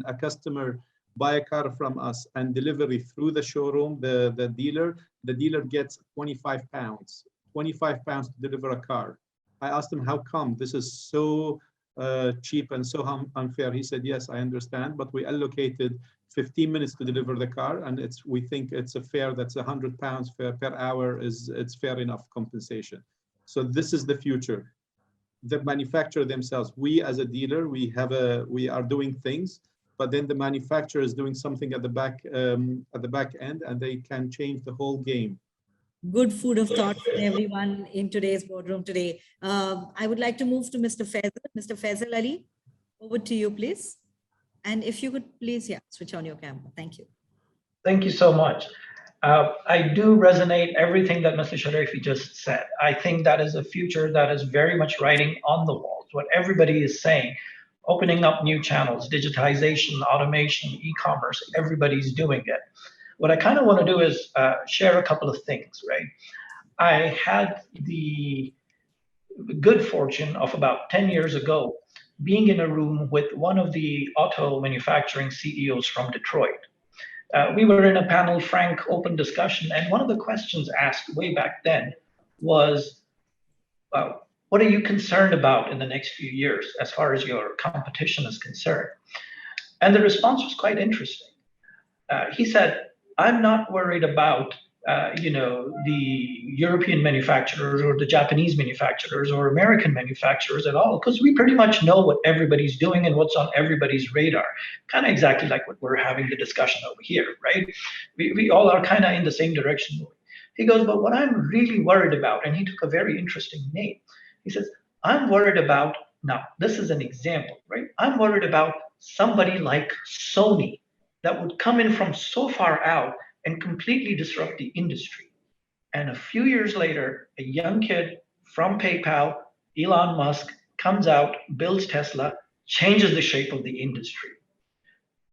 a customer buy a car from us and delivery through the showroom, the dealer gets 25 pounds to deliver a car. I asked him, how come this is so cheap and so unfair? He said, yes, I understand, but we allocated 15 minutes to deliver the car, and we think it's a fair, that's 100 pounds per hour, it's fair enough compensation. So this is the future. The manufacturer themselves, we as a dealer, we are doing things, but then the manufacturer is doing something at the back end, and they can change the whole game. Good food of thought for everyone in today's boardroom today. I would like to move to Mr. Faisal. Mr. Faisal Ali, over to you, please. And if you could please, switch on your camera. Thank you. Thank you so much. I do resonate everything that Mr. Sharifi just said. I think that is a future that is very much writing on the walls. What everybody is saying, opening up new channels, digitization, automation, e-commerce, everybody's doing it. What I kind of want to do is share a couple of things, right? I had the good fortune of about 10 years ago being in a room with one of the auto manufacturing CEOs from Detroit. We were in a panel, frank, open discussion, and one of the questions asked way back then was, what are you concerned about in the next few years as far as your competition is concerned? And the response was quite interesting. He said, I'm not worried about the European manufacturers or the Japanese manufacturers or American manufacturers at all, because we pretty much know what everybody's doing and what's on everybody's radar. Kind of exactly like what we're having the discussion over here, right? We all are kind of in the same direction. He goes, but what I'm really worried about, and he took a very interesting name. He says, I'm worried about, now this is an example, right? I'm worried about somebody like Sony that would come in from so far out and completely disrupt the industry. And a few years later, a young kid from PayPal, Elon Musk, comes out, builds Tesla, changes the shape of the industry.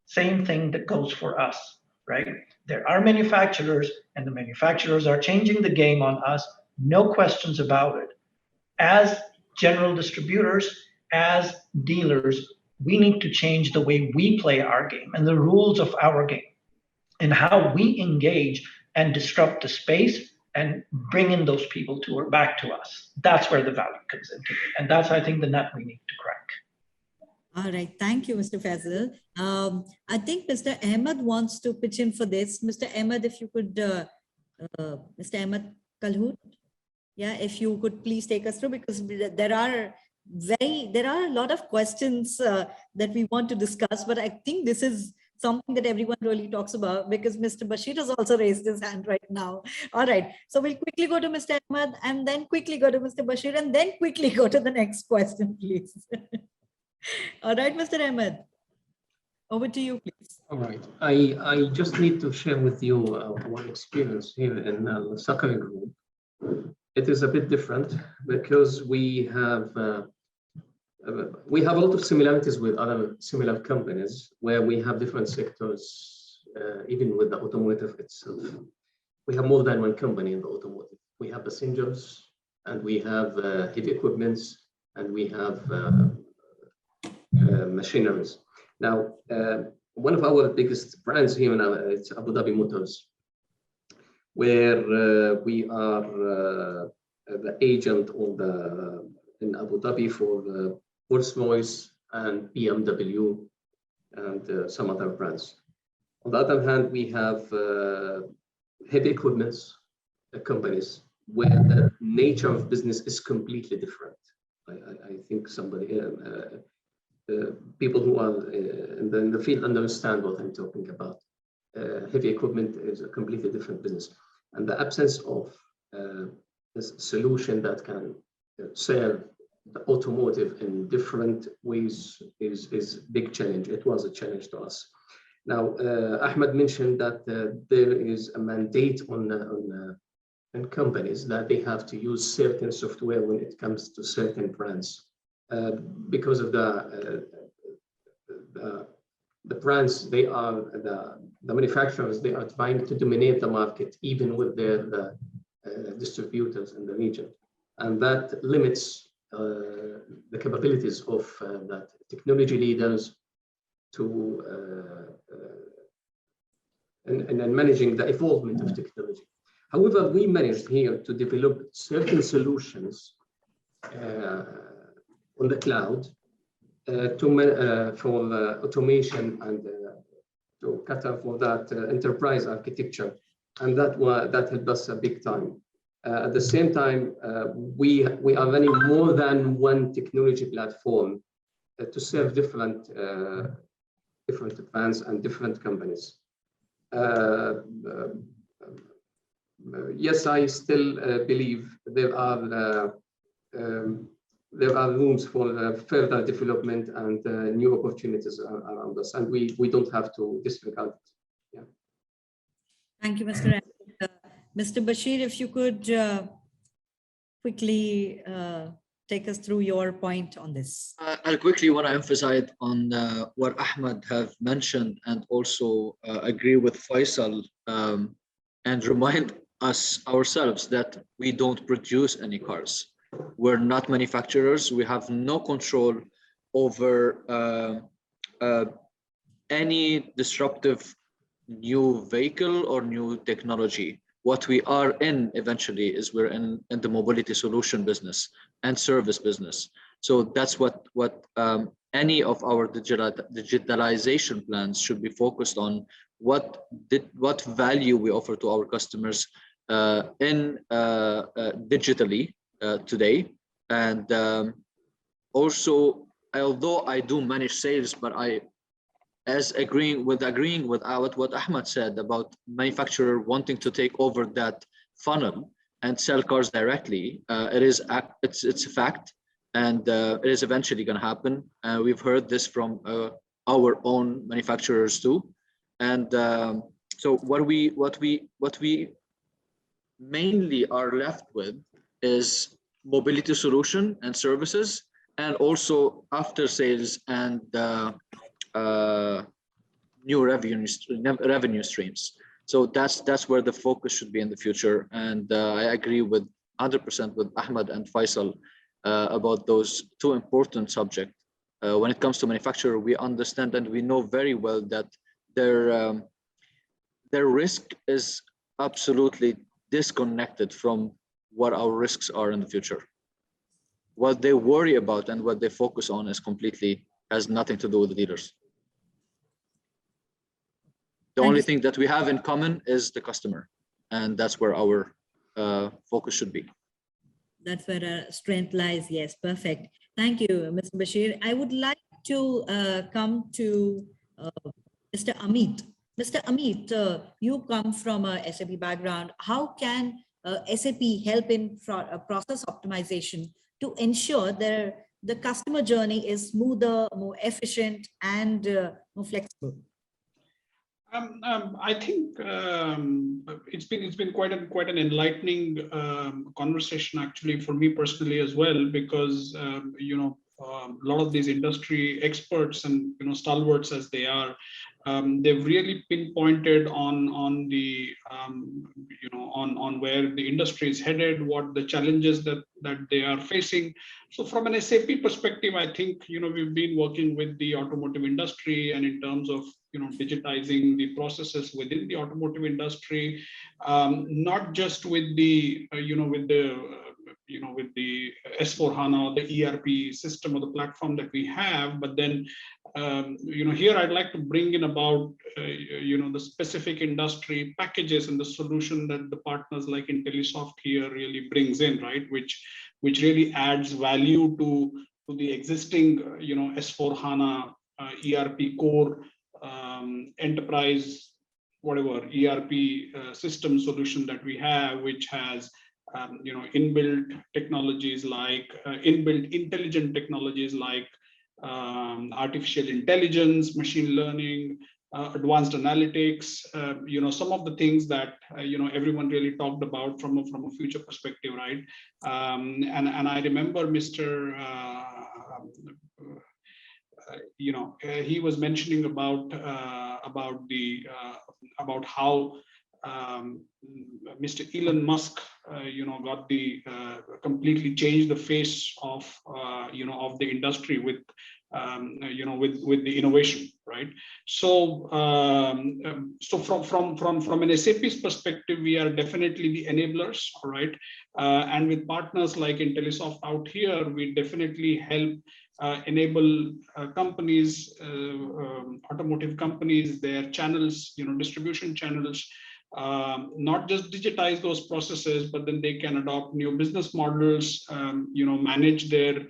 Same thing that goes for us, right? There are manufacturers, and the manufacturers are changing the game on us, no questions about it. As general distributors, as dealers, we need to change the way we play our game and the rules of our game and how we engage and disrupt the space and bring in those people back to us. That's where the value comes into it. And that's, I think, the nut we need to crack. All right. Thank you, Mr. Fazil. I think Mr. Ahmed wants to pitch in for this. Mr. Ahmed, if you could, Mr. Ahmed Kalhoot, yeah, if you could please take us through, because there are a lot of questions that we want to discuss, but I think this is something that everyone really talks about, because Mr. Bashir has also raised his hand right now. All right, so we'll quickly go to Mr. Ahmed and then quickly go to Mr. Bashir and then quickly go to the next question, please. All right, Mr. Ahmed, over to you, please. All right, I just need to share with you one experience here in the Sakari Group. It is a bit different because we have a lot of similarities with other similar companies where we have different sectors, even with the automotive itself. We have more than one company in the automotive. We have passengers, and we have heavy equipments, and we have machineries. Now, one of our biggest brands here now, it's Abu Dhabi Motors, where we are the agent of in Abu Dhabi for the Rolls-Royce and BMW and some other brands. On the other hand, we have heavy equipment companies where the nature of business is completely different. I think people who are in the field understand what I'm talking about. Heavy equipment is a completely different business. And the absence of this solution that can serve the automotive in different ways is a big challenge. It was a challenge to us. Now, Ahmed mentioned that there is a mandate on companies that they have to use certain software when it comes to certain brands because of the brands. They are the manufacturers. They are trying to dominate the market, even with their distributors in the region, and that limits the capabilities of that technology leaders to in managing the evolvement of technology. However, we managed here to develop certain solutions on the cloud for automation and to cater for that enterprise architecture, and that helped us a big time. At the same time, we are running more than one technology platform to serve different brands and different companies. Yes, I still believe there are rooms for further development and new opportunities around us, and we don't have to disregard it. Yeah. Thank you, Mr. Ahmed. Mr. Bashir, if you could quickly take us through your point on this. I quickly want to emphasize on what Ahmed have mentioned, and also agree with Faisal, and remind us ourselves that we don't produce any cars. We're not manufacturers. We have no control over any disruptive new vehicle or new technology. what we are in eventually is we're in the mobility solution business and service business. So that's what any of our digitalization plans should be focused on. What value we offer to our customers digitally today, and also, although I do manage sales, but agreeing with what Ahmed said about manufacturer wanting to take over that funnel and sell cars directly, it's a fact, and it is eventually going to happen. We've heard this from our own manufacturers too, and so what we mainly are left with is mobility solution and services, and also after sales and new revenue streams. So that's where the focus should be in the future. And I agree with 100% with Ahmed and Faisal about those two important subjects. When it comes to manufacturer, we understand and we know very well that their risk is absolutely disconnected from what our risks are in the future. What they worry about and what they focus on has nothing to do with the leaders. The only thing that we have in common is the customer, and that's where our focus should be. That's where our strength lies. Yes, perfect. Thank you, Mr. Bashir. I would like to come to Mr. Amit. Mr. Amit, you come from a SAP background. How can SAP help in process optimization to ensure that the customer journey is smoother, more efficient, and more flexible? I think it's been quite an enlightening conversation actually for me personally as well, because a lot of these industry experts and stalwarts as they are, they've really pinpointed on the on where the industry is headed, what the challenges that they are facing. So from an SAP perspective, I think we've been working with the automotive industry, and in terms of digitizing the processes within the automotive industry, not just with the with the S/4HANA, the ERP system or the platform that we have, but then here I'd like to bring in about the specific industry packages and the solution that the partners like Intellisoft here really brings in, right, which really adds value to the existing S/4HANA ERP core enterprise whatever ERP system solution that we have, which has inbuilt technologies like inbuilt intelligent technologies like artificial intelligence, machine learning, advanced analytics, some of the things that everyone really talked about from a future perspective, right? And I remember Mr. He was mentioning about how Mr. Elon Musk, got the completely changed the face of of the industry with with the innovation, right? So from an SAP's perspective, we are definitely the enablers, right? And with partners like Intellisoft out here, we definitely help enable companies, automotive companies, their channels, distribution channels, not just digitize those processes, but then they can adopt new business models, manage their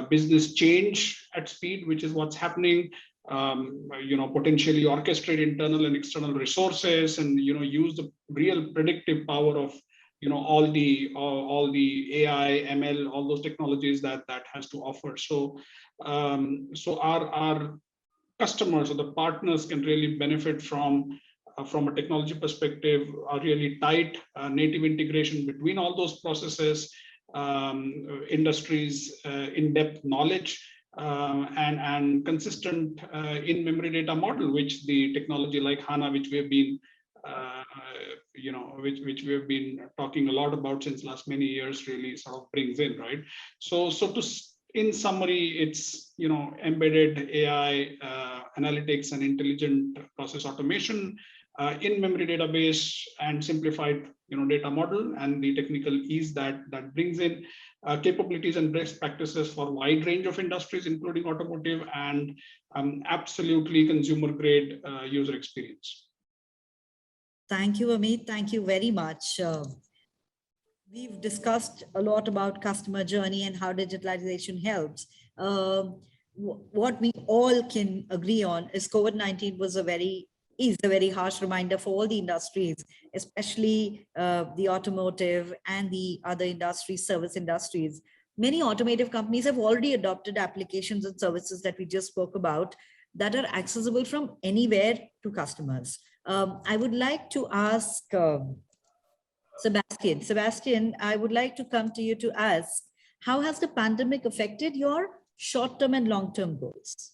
business change at speed, which is what's happening, potentially orchestrate internal and external resources, and use the real predictive power of all the AI, ML, all those technologies that has to offer. So so our customers or the partners can really benefit from a technology perspective, a really tight native integration between all those processes, industries, in-depth knowledge, and consistent in-memory data model, which the technology like HANA, which we have been which we have been talking a lot about since last many years, really sort of brings in, right? So in summary, it's embedded AI, analytics, and intelligent process automation, in-memory database and simplified data model, and the technical ease that brings in capabilities and best practices for a wide range of industries, including automotive, and absolutely consumer-grade user experience. Thank you, Amit. Thank you very much. We've discussed a lot about customer journey and how digitalization helps. What we all can agree on is COVID-19 is a very harsh reminder for all the industries, especially the automotive and the other industries, service industries. Many automotive companies have already adopted applications and services that we just spoke about that are accessible from anywhere to customers. I would like to ask Sebastian. Sebastian, I would like to come to you to ask, how has the pandemic affected your short-term and long-term goals?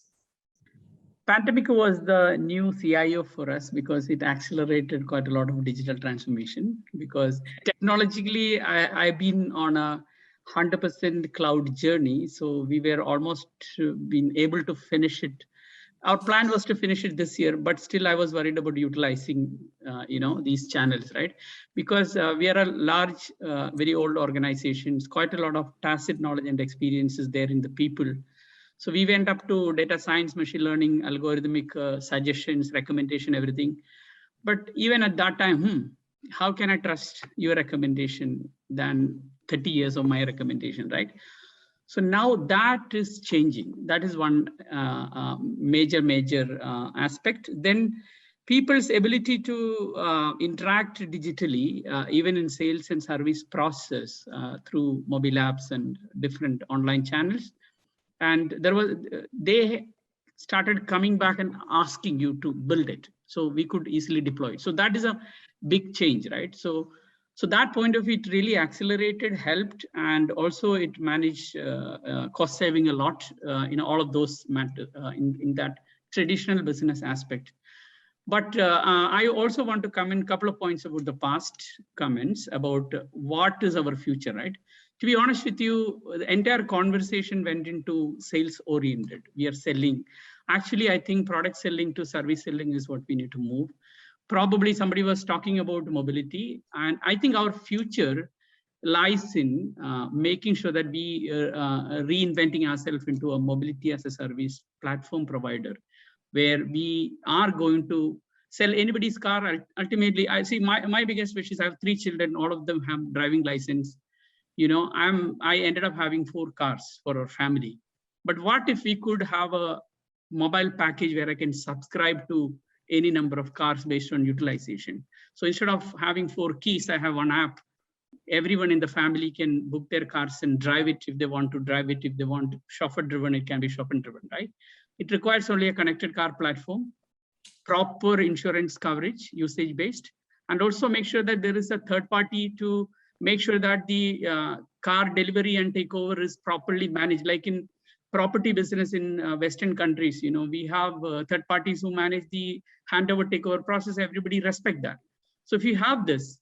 Pandemic was the new CIO for us because it accelerated quite a lot of digital transformation. Because technologically, I've been on a 100% cloud journey, so we were almost been able to finish it. Our plan was to finish it this year, but still I was worried about utilizing, these channels, right? Because we are a large, very old organizations, quite a lot of tacit knowledge and experiences there in the people. So we went up to data science, machine learning, algorithmic suggestions, recommendation, everything. But even at that time, how can I trust your recommendation than 30 years of my recommendation, right? So now that is changing. That is one major aspect. Then people's ability to interact digitally, even in sales and service process through mobile apps and different online channels. And they started coming back and asking you to build it, so we could easily deploy it. So that is a big change, right? So that point of view, it really accelerated, helped, and also it managed cost saving a lot in all of those matters in that traditional business aspect. But I also want to come in a couple of points about the past comments about what is our future, right? To be honest with you, the entire conversation went into sales oriented. We are selling. Actually, I think product selling to service selling is what we need to move. Probably somebody was talking about mobility, and I think our future lies in making sure that we reinventing ourselves into a mobility as a service platform provider, where we are going to sell anybody's car. Ultimately, I see my biggest wish is I have 3 children, all of them have driving license. I ended up having 4 cars for our family. But what if we could have a mobile package where I can subscribe to any number of cars based on utilization? So instead of having 4 keys, I have one app. Everyone in the family can book their cars and drive it if they want to drive it. If they want chauffeur driven, it can be chauffeur driven, right? It requires only a connected car platform, proper insurance coverage, usage based, and also make sure that there is a third party to make sure that the car delivery and takeover is properly managed. Like in property business in Western countries, we have third parties who manage the handover takeover process. Everybody respect that. So if you have this,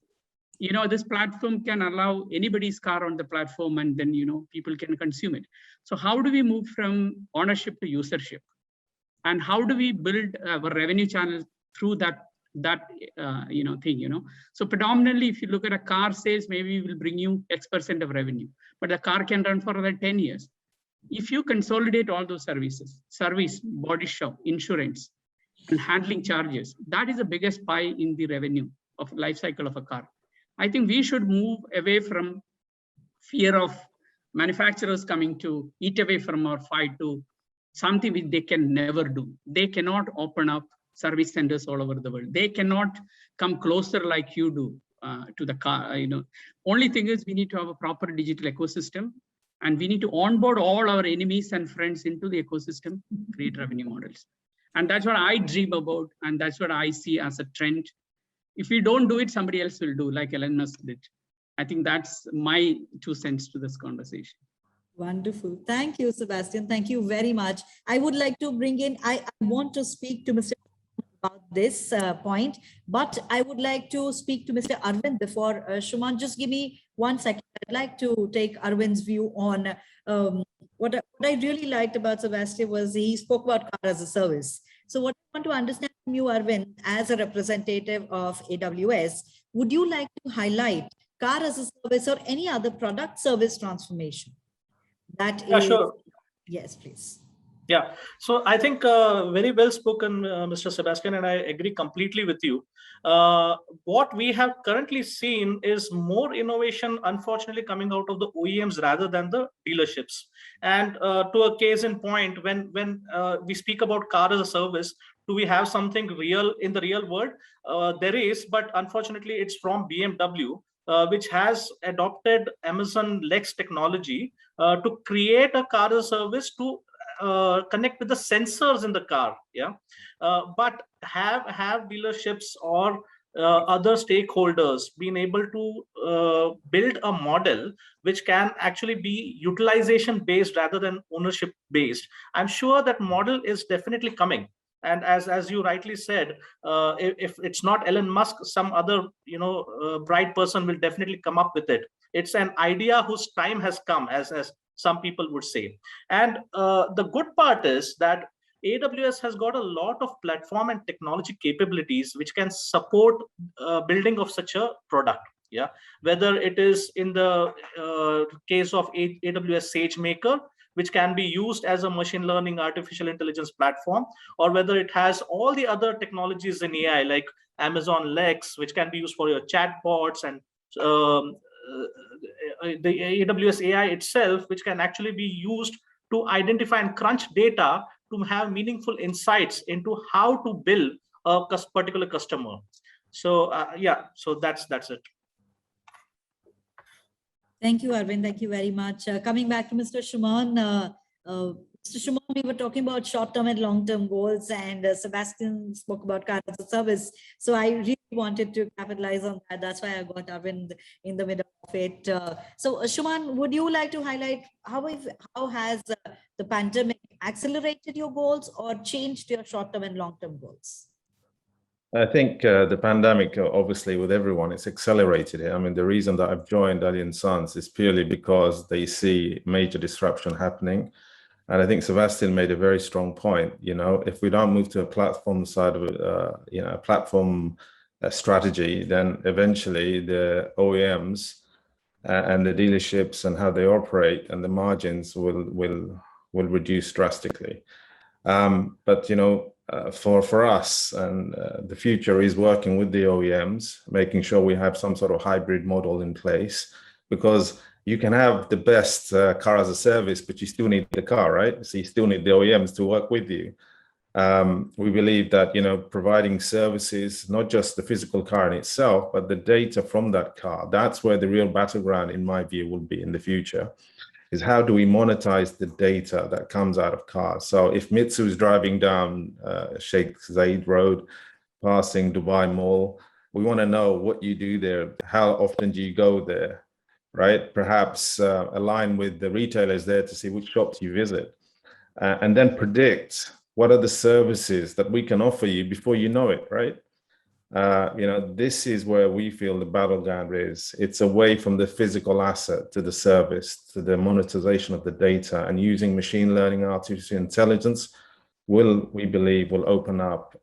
this platform can allow anybody's car on the platform, and then, people can consume it. So how do we move from ownership to usership? And how do we build our revenue channel through that thing? So predominantly, if you look at a car sales, maybe we will bring you X% of revenue, but the car can run for another 10 years. If you consolidate all those services, service, body shop, insurance, and handling charges, that is the biggest pie in the revenue of life cycle of a car. I think we should move away from fear of manufacturers coming to eat away from our fight to something which they can never do. They cannot open up service centers all over the world. They cannot come closer like you do to the car. Only thing is we need to have a proper digital ecosystem, and we need to onboard all our enemies and friends into the ecosystem, create revenue models. And that's what I dream about, and that's what I see as a trend. If we don't do it, somebody else will do, like Elon Musk did. I think that's my 2 cents to this conversation. Wonderful. Thank you, Sebastian. Thank you very much. I would like to bring in, I want to speak to Mr. about this point, but I would like to speak to Mr. Arvind before Shuman. Just give me 1 second. I'd like to take Arvind's view on what I really liked about Sebastian was he spoke about car as a service. So what I want to understand from you, Arvind, as a representative of AWS, would you like to highlight car as a service or any other product service transformation? That Yeah, is, sure. yes, please. Yeah, so I think very well spoken, Mr. Sebastian, and I agree completely with you. What we have currently seen is more innovation, unfortunately, coming out of the OEMs rather than the dealerships. And to a case in point, when we speak about car as a service, do we have something real in the real world? There is, but unfortunately, it's from BMW. Which has adopted Amazon Lex technology to create a car as a service to connect with the sensors in the car. Yeah, but have dealerships or other stakeholders been able to build a model which can actually be utilization based rather than ownership based? I'm sure that model is definitely coming. And as you rightly said, if it's not Elon Musk, some other bright person will definitely come up with it. It's an idea whose time has come, as some people would say. And the good part is that AWS has got a lot of platform and technology capabilities which can support building of such a product. Yeah, whether it is in the case of AWS SageMaker, which can be used as a machine learning artificial intelligence platform, or whether it has all the other technologies in AI like Amazon Lex, which can be used for your chatbots, and the AWS AI itself, which can actually be used to identify and crunch data to have meaningful insights into how to build a particular customer. So yeah, so that's it. Thank you, Arvind. Thank you very much. Coming back to Mr. Shuman, Mr. Shuman, we were talking about short-term and long-term goals, and Sebastian spoke about car as a service. So I really wanted to capitalize on that. That's why I got Arvind in the middle of it. So Shuman, would you like to highlight how has the pandemic accelerated your goals or changed your short-term and long-term goals? I think the pandemic, obviously, with everyone, it's accelerated it. I mean, the reason that I've joined Allianz Sons is purely because they see major disruption happening. And I think Sebastian made a very strong point. If we don't move to a platform side of a platform strategy, then eventually the OEMs and the dealerships and how they operate and the margins will reduce drastically. But for us, and the future is working with the OEMs, making sure we have some sort of hybrid model in place, because you can have the best car as a service, but you still need the car, right? So you still need the OEMs to work with you. We believe that providing services, not just the physical car in itself, but the data from that car, that's where the real battleground, in my view, will be in the future. Is how do we monetize the data that comes out of cars? So if Mitsu is driving down Sheikh Zayed Road, passing Dubai Mall, we want to know what you do there. How often do you go there, right? Perhaps align with the retailers there to see which shops you visit, and then predict what are the services that we can offer you before you know it, right? This is where we feel the battleground is. It's away from the physical asset to the service, to the monetization of the data, and using machine learning, artificial intelligence we believe will open up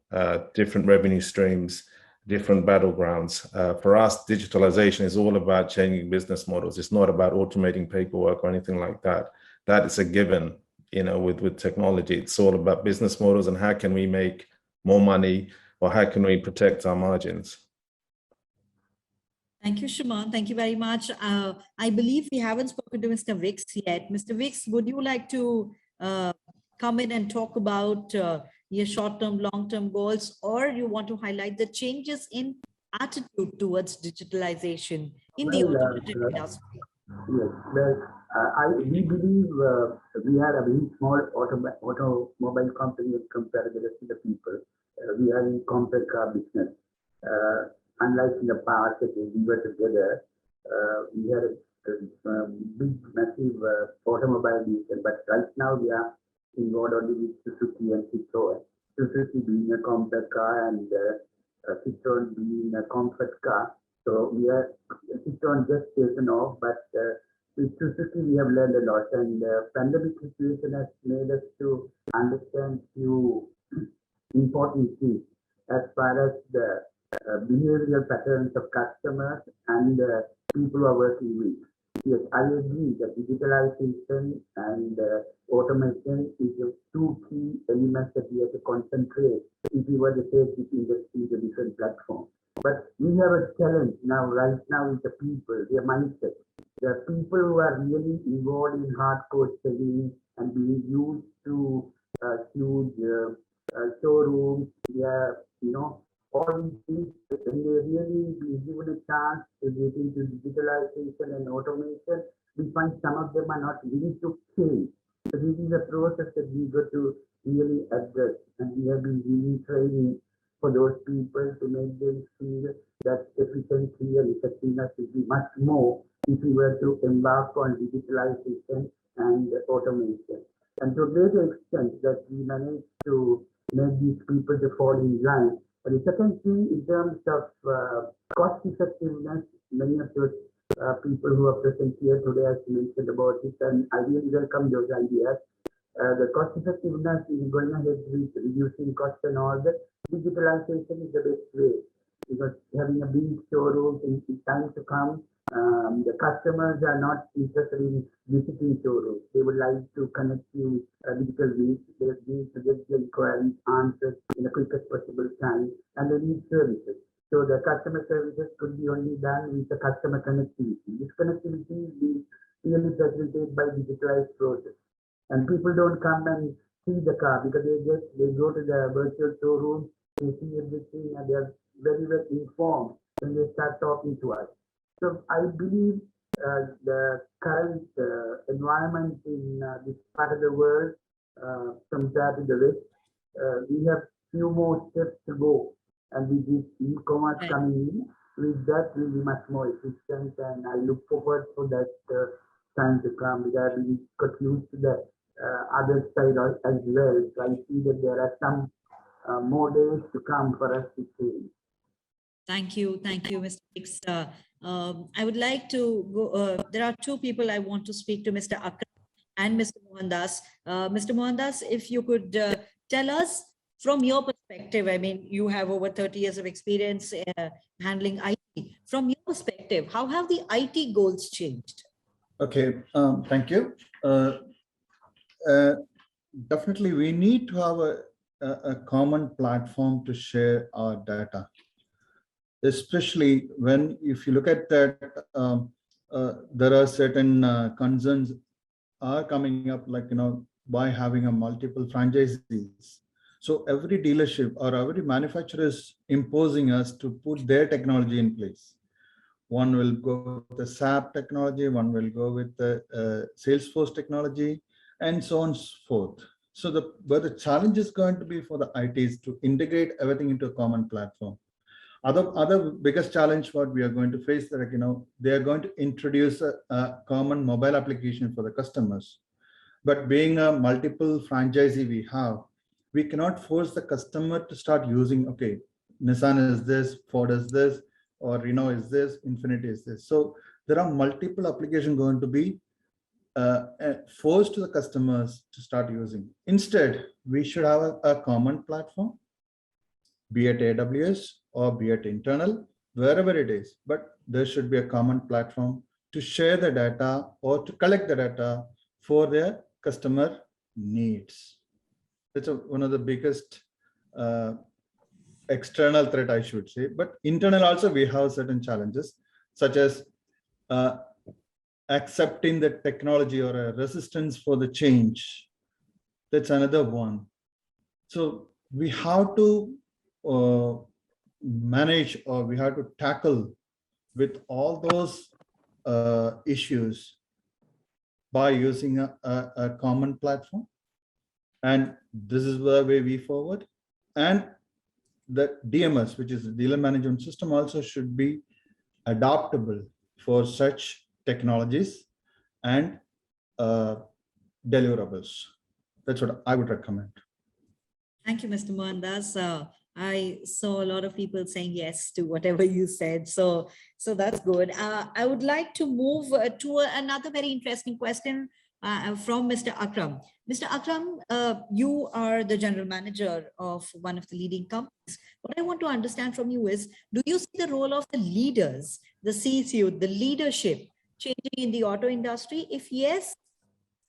different revenue streams, different battlegrounds. For us, digitalization is all about changing business models. It's not about automating paperwork or anything like that. That is a given, with technology. It's all about business models and how can we make more money, or how can we protect our margins? Thank you, Shuman. Thank you very much. I believe we haven't spoken to Mr. Vix yet. Mr. Vix, would you like to come in and talk about your short-term, long-term goals, or you want to highlight the changes in attitude towards digitalization in the automotive industry? Yes, we believe we are a very small automobile company compared to the rest of the people. We are in compact car business. Unlike in the past, we were together. We had a big, massive automobile business, but right now we are involved only with Suzuki and Citroen. Suzuki being a compact car and Citroen being a compact car. So we are Citroen just taken off, but with Suzuki we have learned a lot, and the pandemic situation has made us to understand few important thing as far as the behavioral patterns of customers and people who are working with. Yes, I agree that digitalization and automation is the two key elements that we have to concentrate if we were to take this industry to different platforms. But we have a challenge now, right now, with the people, their mindset. The people who are really involved in hardcore selling and being used to huge showrooms, all these things, when they really be given a chance to get into digitalization and automation, we find some of them are not willing to change. So this is a process that we got to really address, and we have been giving training for those people to make them feel that efficiency and effectiveness will be much more if we were to embark on digitalization and automation. And to a greater extent that we manage to make these people to fall in line. And the second thing, in terms of cost effectiveness, many of those people who are present here today has mentioned about it, and I really welcome those ideas. The cost effectiveness is going ahead with reducing costs and all that. Digitalization is the best way, because having a big showroom in time to come, the customers are not interested in visiting showrooms. They would like to connect you with digital means. They need to get the inquiries answered in the quickest possible time, and they need services. So the customer services could be only done with the customer connectivity. This connectivity is being really facilitated by digitalized process. And people don't come and see the car because they go to the virtual showroom, they see everything, and they are very well informed when they start talking to us. So I believe the current environment in this part of the world compared to the West, we have few more steps to go. And with this e-commerce coming in, with that we'll be much more efficient. And I look forward for that time to come, because we got used to the other side as well. So I see that there are some more days to come for us to change. Thank you, Mr. Hicks. I would like to go, there are two people I want to speak to, Mr. Akram and Mr. Mohandas. Mr. Mohandas, if you could tell us from your perspective, I mean, you have over 30 years of experience handling IT. From your perspective, how have the IT goals changed? Okay, thank you. Definitely, we need to have a common platform to share our data. Especially when, if you look at that, there are certain concerns are coming up, like, by having a multiple franchisees. So every dealership or every manufacturer is imposing us to put their technology in place. One will go with the SAP technology, one will go with the Salesforce technology, and so on and so forth. So the challenge is going to be for the ITs to integrate everything into a common platform. Other biggest challenge what we are going to face, that they are going to introduce a common mobile application for the customers. But being a multiple franchisee we cannot force the customer to start using, okay, Nissan is this, Ford is this, or Renault is this, Infiniti is this. So there are multiple applications going to be forced to the customers to start using. Instead, we should have a common platform, be it AWS or be it internal, wherever it is, but there should be a common platform to share the data or to collect the data for their customer needs. That's one of the biggest external threat, I should say, but internal also we have certain challenges, such as accepting the technology or a resistance for the change. That's another one. So we have to manage, or we have to tackle with all those issues by using a common platform. And this is the way we forward. And the DMS, which is the dealer management system, also should be adaptable for such technologies and deliverables. That's what I would recommend. Thank you, Mr. Mohandas. I saw a lot of people saying yes to whatever you said. So that's good. I would like to move to another very interesting question. from Mr. Akram. Mr. Akram, you are the general manager of one of the leading companies. What I want to understand from you is, do you see the role of the leaders, the CCO, the leadership changing in the auto industry? If yes,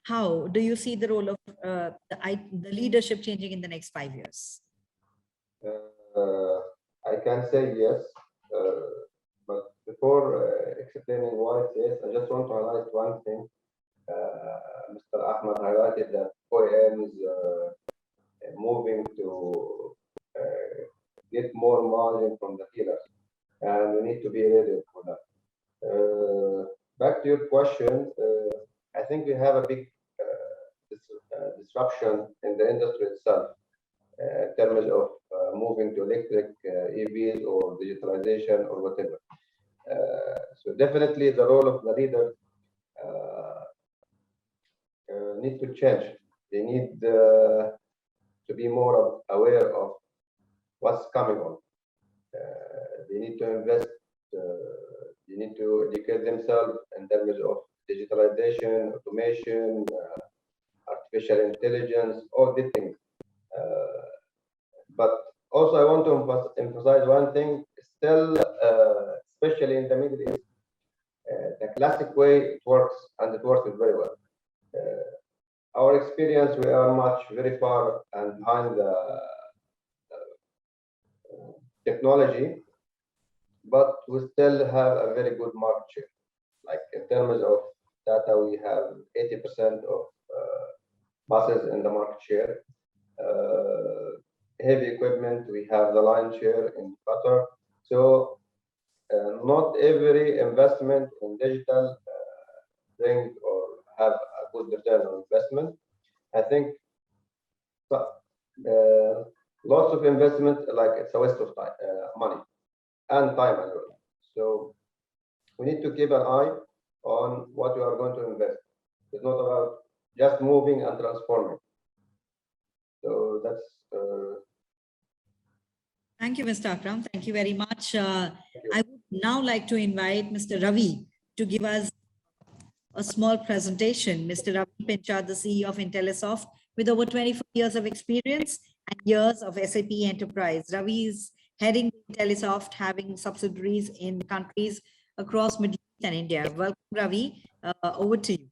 how do you see the role of the leadership changing in the next 5 years? I can say yes, but before explaining why it's yes, I just want to highlight one thing. Mr. Ahmed highlighted that OEM is moving to get more margin from the dealers, and we need to be ready for that. Back to your question, I think we have a big disruption in the industry itself in terms of moving to electric EVs or digitalization or whatever. So definitely the role of the leader need to change. They need to be more aware of what's coming on. They need to invest. They need to educate themselves in terms of digitalization, automation, artificial intelligence, all these things. But also I want to emphasize one thing, still, especially in the Middle East, the classic way it works, and it works very well. Our experience, we are very far and behind the technology, but we still have a very good market share. Like in terms of data, we have 80% of buses in the market share. Heavy equipment, we have the line share in Qatar. So not every investment in digital bring or have a good return on investment. I think lots of investment, like it's a waste of time, money and time as well. So we need to keep an eye on what we are going to invest. It's not about just moving and transforming. So that's. Thank you, Mr. Akram. Thank you very much. I would now like to invite Mr. Ravi to give us a small presentation. Mr. Ravi Pinchard, the CEO of Intellisoft, with over 24 years of experience and years of SAP enterprise. Ravi is heading Intellisoft, having subsidiaries in countries across Middle East and India. Welcome, Ravi. Over to you.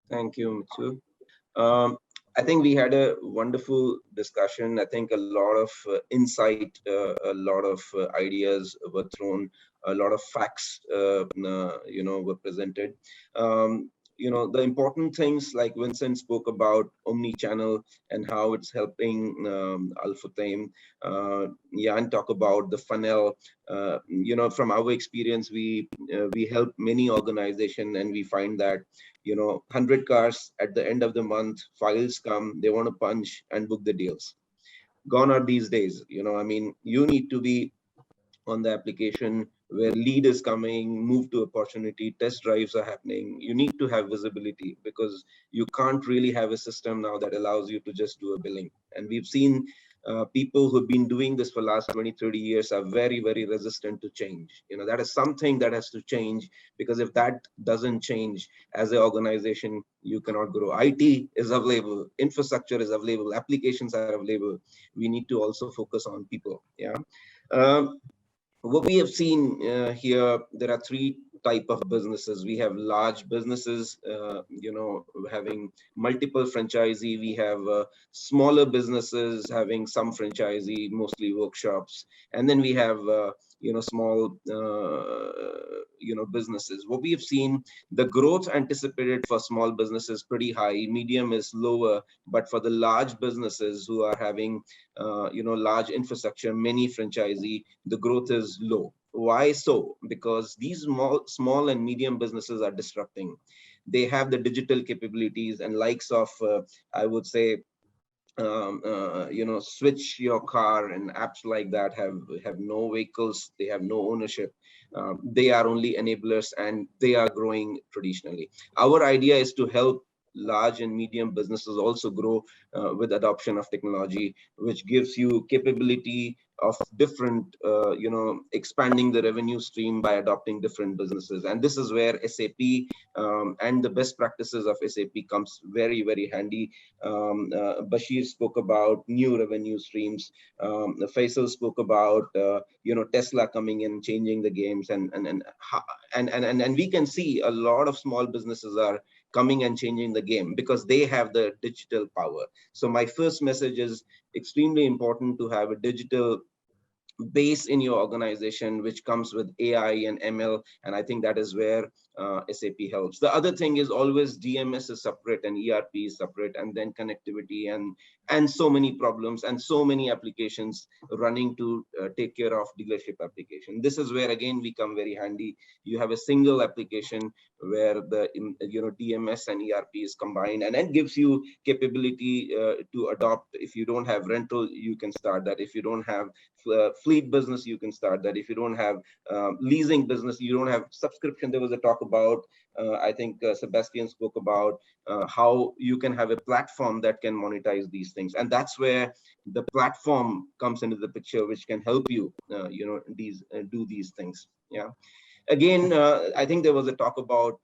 Thank you, Mitsu. I think we had a wonderful discussion. I think a lot of insight, a lot of ideas were thrown, a lot of facts, were presented. The important things like Vincent spoke about omni-channel and how it's helping Al-Futtaim. Jan talk about the funnel. From our experience, we help many organizations, and we find that 100 cars at the end of the month, files come, they want to punch and book the deals. Gone are these days. You need to be on the application where lead is coming, move to opportunity, test drives are happening. You need to have visibility, because you can't really have a system now that allows you to just do a billing. And we've seen people who've been doing this for the last 20, 30 years are very, very resistant to change. That is something that has to change, because if that doesn't change as an organization, you cannot grow. IT is available, infrastructure is available, applications are available. We need to also focus on people. What we have seen here, there are three type of businesses. We have large businesses, having multiple franchisee. We have smaller businesses having some franchisee, mostly workshops. And then we have, small, businesses. What we have seen, the growth anticipated for small businesses pretty high, medium is lower, but for the large businesses who are having, large infrastructure, many franchisee, the growth is low. Why so? Because these small and medium businesses are disrupting. They have the digital capabilities and likes of, I would say, switch your car and apps like that have no vehicles, they have no ownership. They are only enablers, and they are growing traditionally. Our idea is to help large and medium businesses also grow with adoption of technology, which gives you capability of different, expanding the revenue stream by adopting different businesses. And this is where SAP and the best practices of SAP comes very, very handy. Bashir spoke about new revenue streams. Faisal spoke about, Tesla coming in, changing the games, and we can see a lot of small businesses are coming and changing the game because they have the digital power. So my first message is extremely important to have a digital base in your organization, which comes with AI and ML. And I think that is where SAP helps. The other thing is always DMS is separate and ERP is separate, and then connectivity and so many problems and so many applications running to take care of dealership application. This is where again we come very handy. You have a single application where the DMS and ERP is combined, and then gives you capability to adopt. If you don't have rental, you can start that. If you don't have fleet business, you can start that. If you don't have leasing business, you don't have subscription. There was a talk about, I think Sebastian spoke about how you can have a platform that can monetize these things. And that's where the platform comes into the picture, which can help you, do these things. Yeah. Again, I think there was a talk about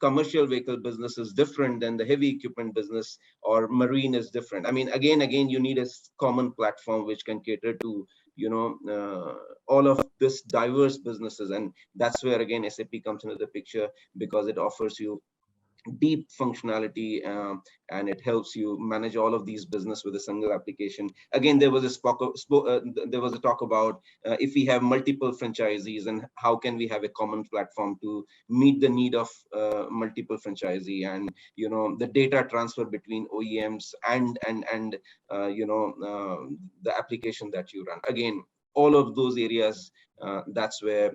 commercial vehicle business is different than the heavy equipment business, or marine is different. I mean, again, you need a common platform which can cater to, all of this diverse businesses. And that's where, again, SAP comes into the picture, because it offers you deep functionality, and it helps you manage all of these business with a single application. Again, there was a talk about if we have multiple franchisees, and how can we have a common platform to meet the need of multiple franchisee, and the data transfer between OEMs and the application that you run. Again, all of those areas, that's where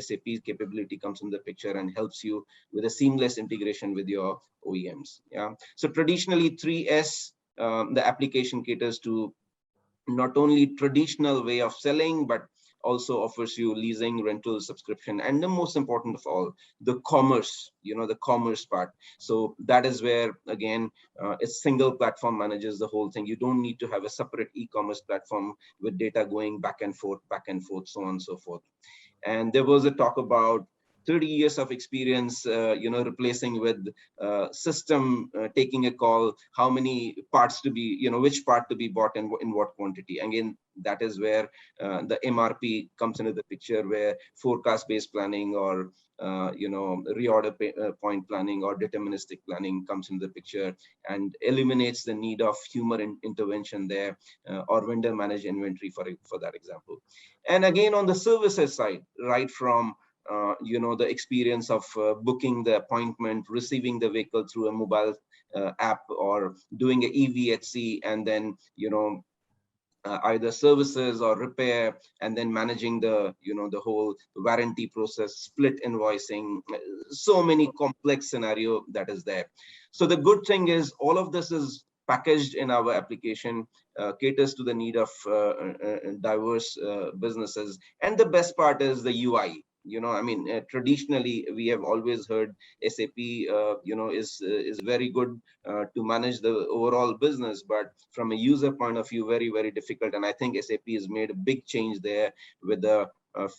SAP's capability comes in the picture and helps you with a seamless integration with your OEMs. Yeah. So traditionally 3S, the application caters to not only traditional way of selling, but also offers you leasing, rental, subscription, and the most important of all, the commerce, the commerce part. So that is where, again, a single platform manages the whole thing. You don't need to have a separate e-commerce platform with data going back and forth, so on and so forth. And there was a talk about 30 years of experience, replacing with system taking a call, how many parts to be, which part to be bought and in what quantity. Again, that is where the MRP comes into the picture, where forecast-based planning or reorder point planning or deterministic planning comes into the picture, and eliminates the need of human intervention there, or vendor managed inventory for that example. And again, on the services side, right from the experience of booking the appointment, receiving the vehicle through a mobile app, or doing an EVHC, and then either services or repair, and then managing the the whole warranty process, split invoicing, so many complex scenario that is there. So the good thing is all of this is packaged in our application, caters to the need of diverse businesses. And the best part is the UI. I mean, traditionally we have always heard SAP is very good to manage the overall business, but from a user point of view, very, very difficult. And I think SAP has made a big change there with the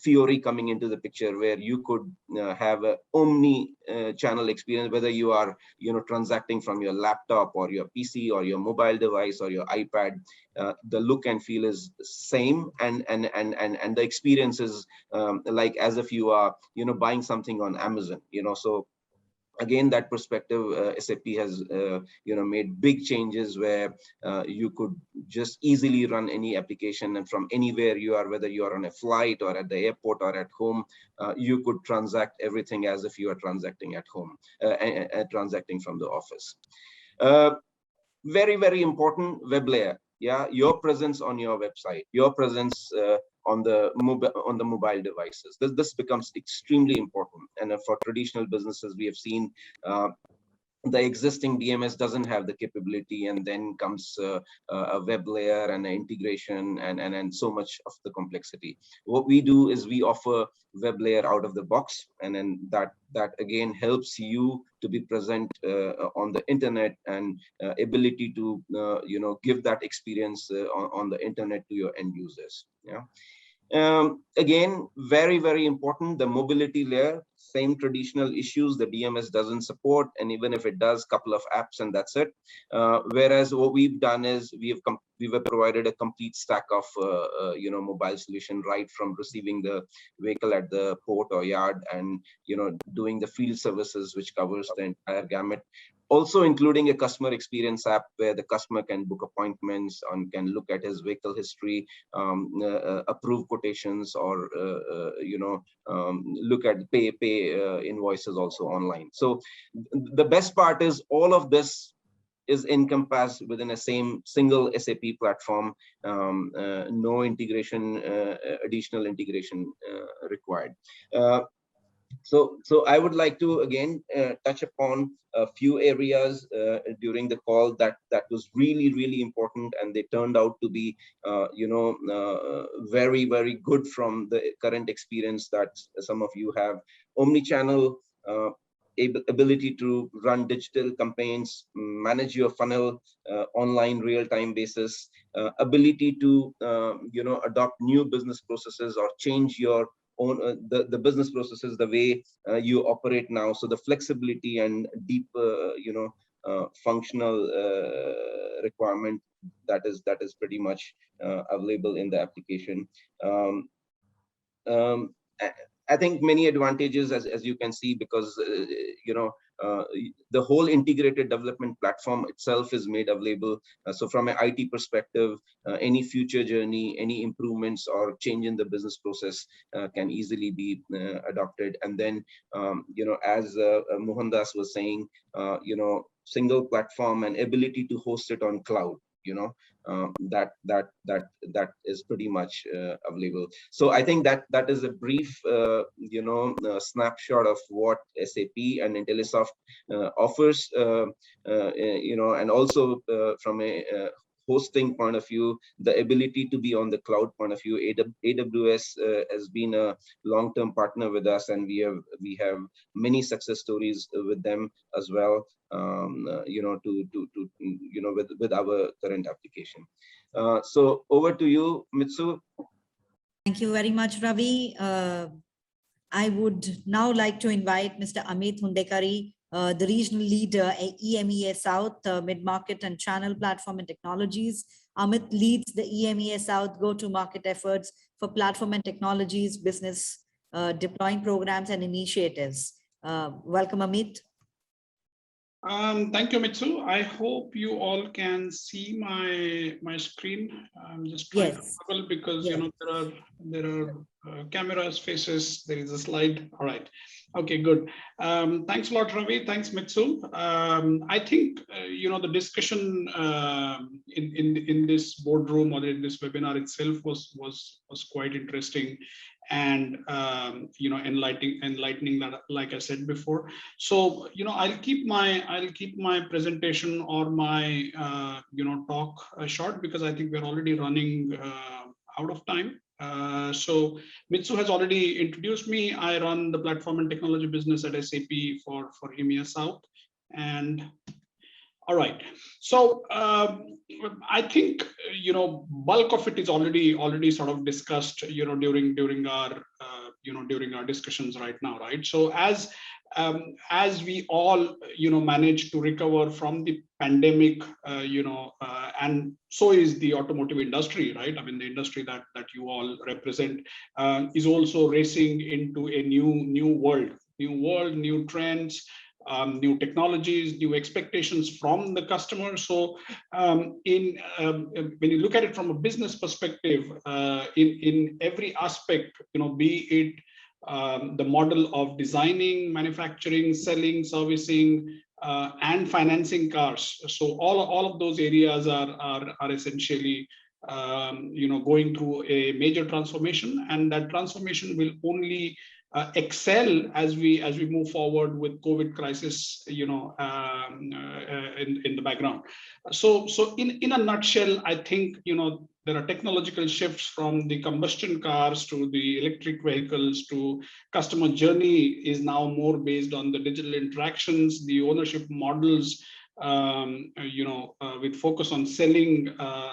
Fiori coming into the picture, where you could have a omni channel experience, whether you are transacting from your laptop or your PC or your mobile device or your iPad. The look and feel is same, and the experience is like as if you are buying something on Amazon. So again, that perspective, SAP has made big changes where you could just easily run any application, and from anywhere you are, whether you are on a flight or at the airport or at home, you could transact everything as if you are transacting at home, transacting from the office. Very, very important, web layer. Yeah, your presence on your website, your presence on the mobile devices. This becomes extremely important. And for traditional businesses, we have seen the existing DMS doesn't have the capability, and then comes a web layer and an integration and so much of the complexity. What we do is we offer web layer out of the box, and then that again helps you to be present on the internet, and ability to give that experience on the internet to your end users. Yeah. Again, very, very important, the mobility layer, same traditional issues the DMS doesn't support, and even if it does, couple of apps and that's it. Whereas what we've done is we have provided a complete stack of mobile solution, right from receiving the vehicle at the port or yard, and doing the field services, which covers the entire gamut. Also including a customer experience app where the customer can book appointments and can look at his vehicle history, approve quotations, or look at pay invoices also online. So the best part is all of this is encompassed within a single SAP platform. No integration, additional integration required. So I would like to again touch upon a few areas during the call that was really important, and they turned out to be very, very good from the current experience that some of you have. Omnichannel, ability to run digital campaigns, manage your funnel online real-time basis, ability to adopt new business processes or change your own the business processes, the way you operate now. So the flexibility and deep functional requirement that is pretty much available in the application. I think many advantages, as you can see, because the whole integrated development platform itself is made available. So from an IT perspective, any future journey, any improvements or change in the business process can easily be adopted. And then, as Mohandas was saying, single platform and ability to host it on cloud. That is pretty much available. So I think that is a brief snapshot of what SAP and Intellisoft offers, and also from a hosting point of view, the ability to be on the cloud point of view. AWS has been a long-term partner with us, and we have many success stories with them as well. With our current application. So over to you, Mitsu. Thank you very much, Ravi. I would now like to invite Mr. Amit Hundekari, the regional leader at EMEA South, mid-market and channel platform and technologies. Amit leads the EMEA South go-to-market efforts for platform and technologies, business deploying programs and initiatives. Welcome, Amit. Thank you, Mitsu. I hope you all can see my screen. I'm just trying to struggle because there are cameras, faces. There is a slide. All right. Okay, good. Thanks a lot, Ravi. Thanks, Mitsu. I think the discussion in this boardroom or in this webinar itself was quite interesting and enlightening, that, like I said before. So I'll keep my presentation or my talk short, because I think we're already running out of time. So Mitsu has already introduced me. I run the platform and technology business at SAP for EMEA South. And all right, so I think bulk of it is already sort of discussed during our discussions right now, right? So as we all manage to recover from the pandemic, and so is the automotive industry, right? I mean, the industry that you all represent is also racing into a new world, new trends, new technologies, new expectations from the customer. So when you look at it from a business perspective, in every aspect, be it the model of designing, manufacturing, selling, servicing, and financing cars. So all of those areas are essentially going through a major transformation, and that transformation will only excel as we move forward with COVID crisis, in the background. So in a nutshell, I think, there are technological shifts from the combustion cars to the electric vehicles to customer journey is now more based on the digital interactions, the ownership models, with focus on selling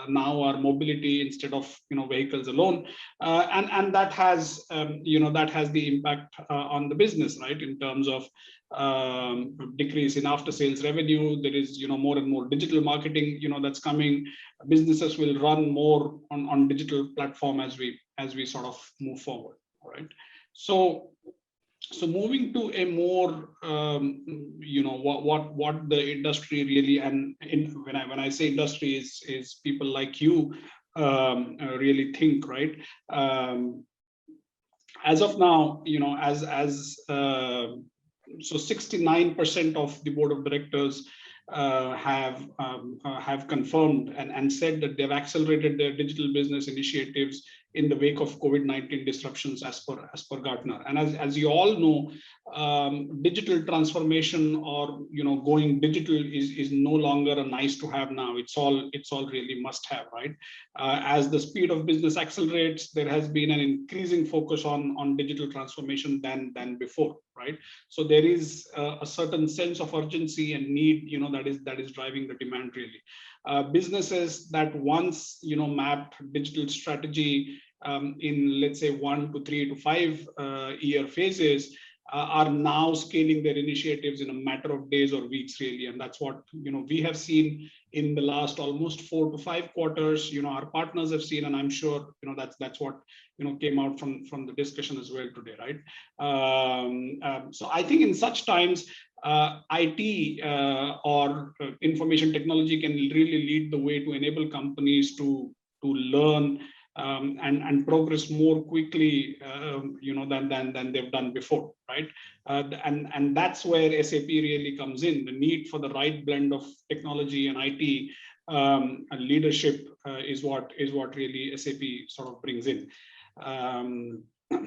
now our mobility instead of vehicles alone, and that has that has the impact on the business, right, in terms of decrease in after sales revenue. There is more and more digital marketing that's coming. Businesses will run more on digital platform as we sort of move forward. All right, so moving to a more what the industry really, and when I say industry is people like you really think, right. As of now, so 69% of the board of directors have confirmed and said that they've accelerated their digital business initiatives in the wake of COVID-19 disruptions, as per Gartner. And as you all know, digital transformation or going digital is no longer a nice to have now. It's all really must have, right? As the speed of business accelerates, there has been an increasing focus on digital transformation than before, right? So there is a certain sense of urgency and need, that is driving the demand really. Businesses that once mapped digital strategy in, let's say, 1 to 3 to 5 year phases are now scaling their initiatives in a matter of days or weeks really, and that's what we have seen in the last almost 4 to 5 quarters. Our partners have seen, and I'm sure that's what came out from the discussion as well today, right? So I think in such times, IT or information technology can really lead the way to enable companies to learn and progress more quickly, than they've done before, right? And that's where SAP really comes in. The need for the right blend of technology and IT and leadership is what really SAP sort of brings in.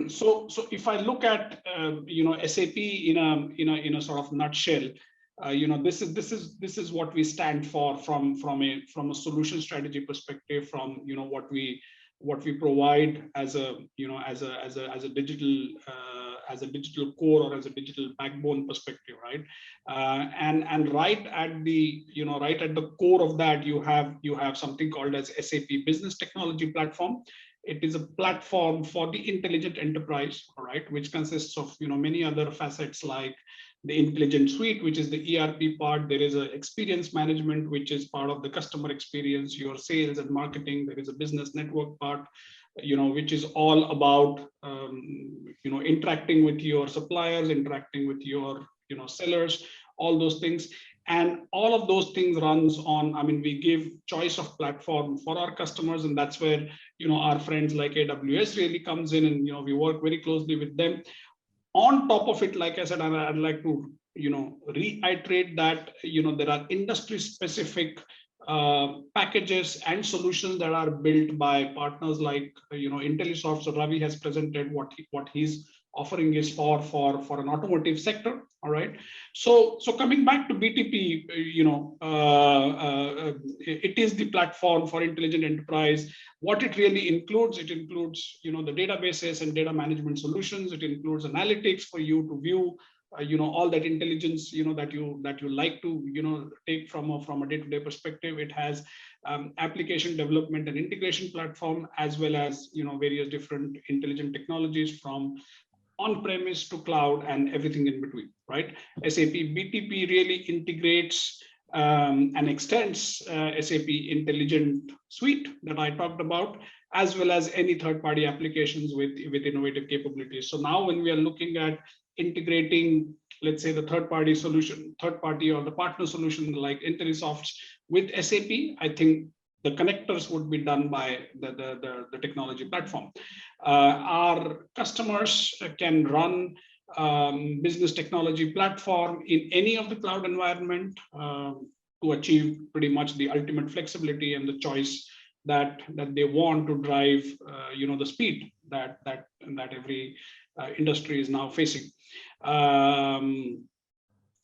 So if I look at SAP in a sort of nutshell, this is what we stand for from a solution strategy perspective, from what we provide as a digital core or as a digital backbone perspective, right? And right at the core of that, you have something called as SAP Business Technology Platform. It is a platform for the intelligent enterprise, all right, which consists of many other facets like the intelligent suite, which is the ERP part. There is a experience management, which is part of the customer experience, your sales and marketing. There is a business network part, which is all about interacting with your suppliers, interacting with your sellers, all those things. And all of those things runs on, we give choice of platform for our customers, and that's where our friends like AWS really comes in, and we work very closely with them. On top of it, like I said, I'd like to reiterate that there are industry specific packages and solutions that are built by partners like Intellisoft. So Ravi has presented what he's offering is for an automotive sector. All right. So coming back to BTP, it is the platform for intelligent enterprise. What it really includes, the databases and data management solutions. It includes analytics for you to view all that intelligence that you like to take from a day-to-day perspective. It has application development and integration platform, as well as various different intelligent technologies from on-premise to cloud and everything in between, right? SAP BTP really integrates and extends SAP Intelligent Suite that I talked about, as well as any third-party applications with innovative capabilities. So now when we are looking at integrating, let's say, the third-party or the partner solution like Intellisoft with SAP, I think the connectors would be done by the technology platform. Our customers can run business technology platform in any of the cloud environment to achieve pretty much the ultimate flexibility and the choice that they want to drive the speed that every industry is now facing.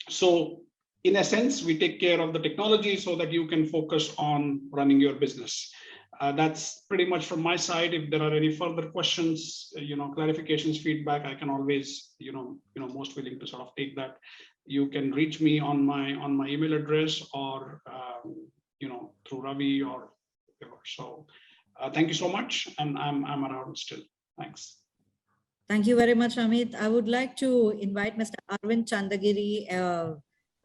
So in a sense, we take care of the technology so that you can focus on running your business. That's pretty much from my side. If there are any further questions, clarifications, feedback, I can always, most willing to sort of take that. You can reach me on my email address or, through Ravi or whatever. So thank you so much. And I'm around still. Thanks. Thank you very much, Amit. I would like to invite Mr. Arvind Chandagiri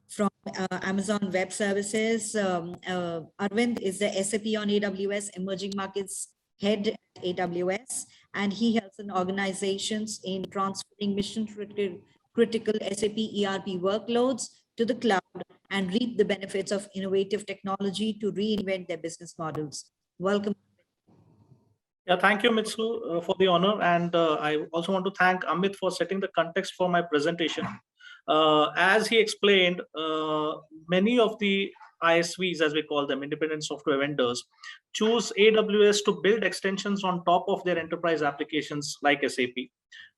from Amazon Web Services. Arvind is the SAP on AWS Emerging Markets Head at AWS, and he helps in organizations in transferring mission-critical SAP ERP workloads to the cloud and reap the benefits of innovative technology to reinvent their business models. Welcome. Yeah, thank you, Mitsu, for the honor. And I also want to thank Amit for setting the context for my presentation. As he explained, many of the ISVs, as we call them, independent software vendors, choose AWS to build extensions on top of their enterprise applications like SAP.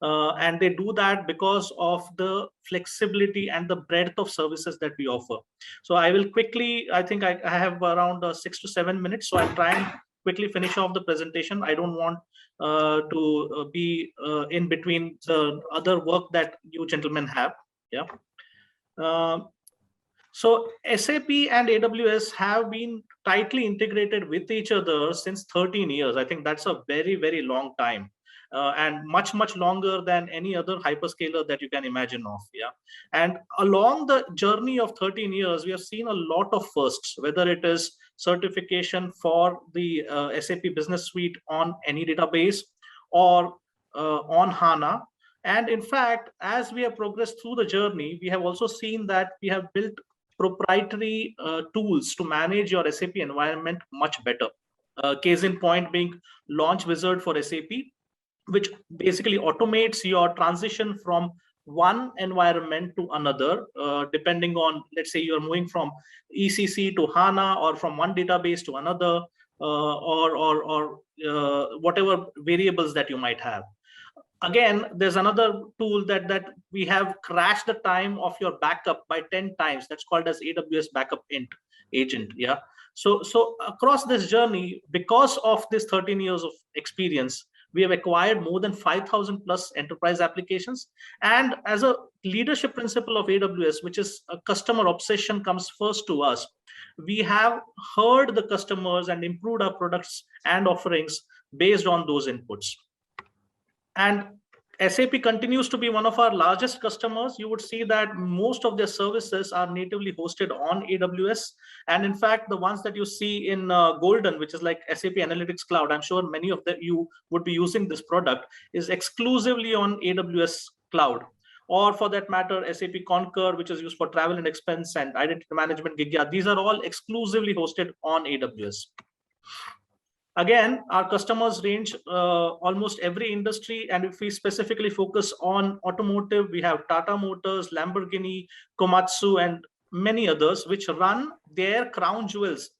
And they do that because of the flexibility and the breadth of services that we offer. So I will quickly, I think I have around 6 to 7 minutes, so I'll try and quickly finish off the presentation. I don't want to be in between the other work that you gentlemen have. Yeah. So SAP and AWS have been tightly integrated with each other since 13 years. I think that's a very, very long time. And much, much longer than any other hyperscaler that you can imagine of. Yeah. And along the journey of 13 years, we have seen a lot of firsts, whether it is certification for the SAP Business Suite on any database or on HANA. And in fact, as we have progressed through the journey, we have also seen that we have built proprietary tools to manage your SAP environment much better. Case in point being Launch Wizard for SAP, which basically automates your transition from one environment to another, depending on, let's say you're moving from ECC to HANA or from one database to another, or whatever variables that you might have. Again, there's another tool that we have crashed the time of your backup by 10 times. That's called as AWS Backup Agent. Yeah. So across this journey, because of this 13 years of experience, we have acquired more than 5,000 plus enterprise applications. And as a leadership principle of AWS, which is a customer obsession comes first to us, we have heard the customers and improved our products and offerings based on those inputs. And SAP continues to be one of our largest customers. You would see that most of their services are natively hosted on AWS. And in fact, the ones that you see in Golden, which is like SAP Analytics Cloud, I'm sure many of you would be using this product, is exclusively on AWS Cloud. Or for that matter, SAP Concur, which is used for travel and expense and identity management, Gigya. These are all exclusively hosted on AWS. Again, our customers range almost every industry. And if we specifically focus on automotive, we have Tata Motors, Lamborghini, Komatsu, and many others, which run their crown jewels.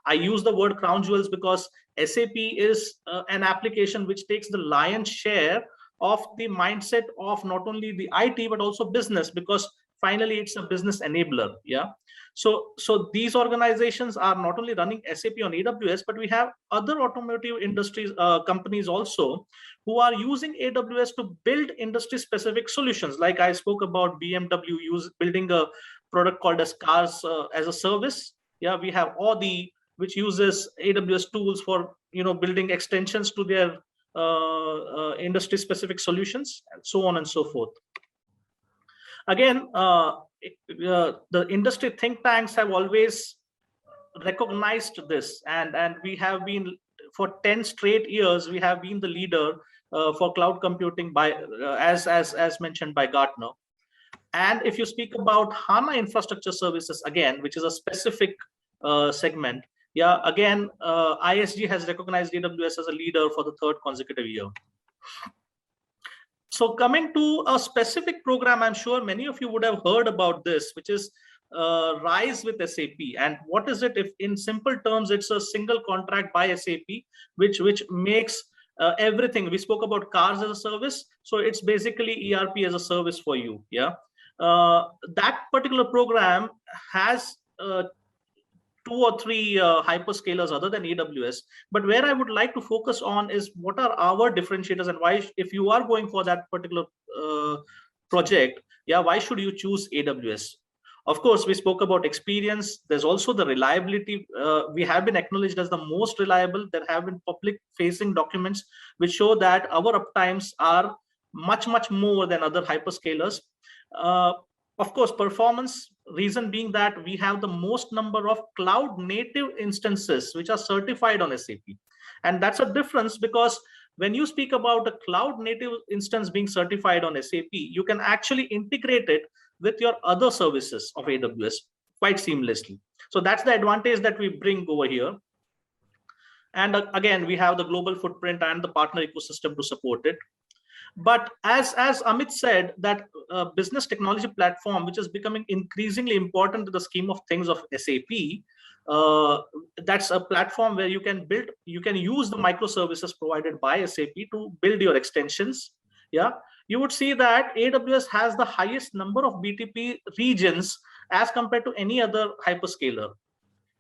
I use the word crown jewels because SAP is an application which takes the lion's share of the mindset of not only the IT, but also business, because finally it's a business enabler. Yeah. So these organizations are not only running SAP on AWS, but we have other automotive industries companies also who are using AWS to build industry-specific solutions. Like I spoke about BMW building a product called as Cars as a Service. Yeah, we have Audi, which uses AWS tools for building extensions to their industry-specific solutions, and so on and so forth. Again, the industry think tanks have always recognized this, and we have been, for 10 straight years, we have been the leader for cloud computing by as mentioned by Gartner. And if you speak about HANA infrastructure services, again, which is a specific segment, yeah, again, ISG has recognized AWS as a leader for the 3rd consecutive year. So coming to a specific program, I'm sure many of you would have heard about this, which is Rise with SAP. And what is it? If in simple terms, it's a single contract by SAP, which makes everything. We spoke about cars as a service, so it's basically ERP as a service for you. Yeah, that particular program has 2 or 3 hyperscalers other than AWS. But where I would like to focus on is what are our differentiators, and why, if you are going for that particular project, yeah, why should you choose AWS? Of course, we spoke about experience. There's also the reliability. We have been acknowledged as the most reliable. There have been public-facing documents which show that our uptimes are much, much more than other hyperscalers. Of course, performance, reason being that we have the most number of cloud native instances which are certified on SAP. And that's a difference, because when you speak about a cloud native instance being certified on SAP, you can actually integrate it with your other services of AWS quite seamlessly. So that's the advantage that we bring over here. And again, we have the global footprint and the partner ecosystem to support it. But as Amit said, that business technology platform, which is becoming increasingly important to the scheme of things of SAP, that's a platform where you can use the microservices provided by SAP to build your extensions. Yeah, you would see that AWS has the highest number of BTP regions as compared to any other hyperscaler.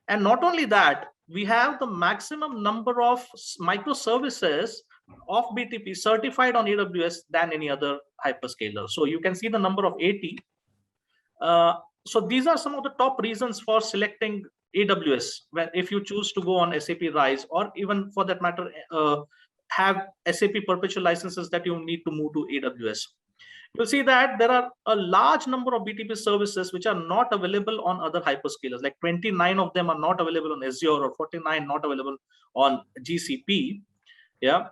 And not only that, we have the maximum number of microservices of BTP certified on AWS than any other hyperscaler. So you can see the number of 80. So these are some of the top reasons for selecting AWS if you choose to go on SAP RISE, or even for that matter, have SAP perpetual licenses that you need to move to AWS. You'll see that there are a large number of BTP services which are not available on other hyperscalers. Like 29 of them are not available on Azure, or 49 not available on GCP. Yeah.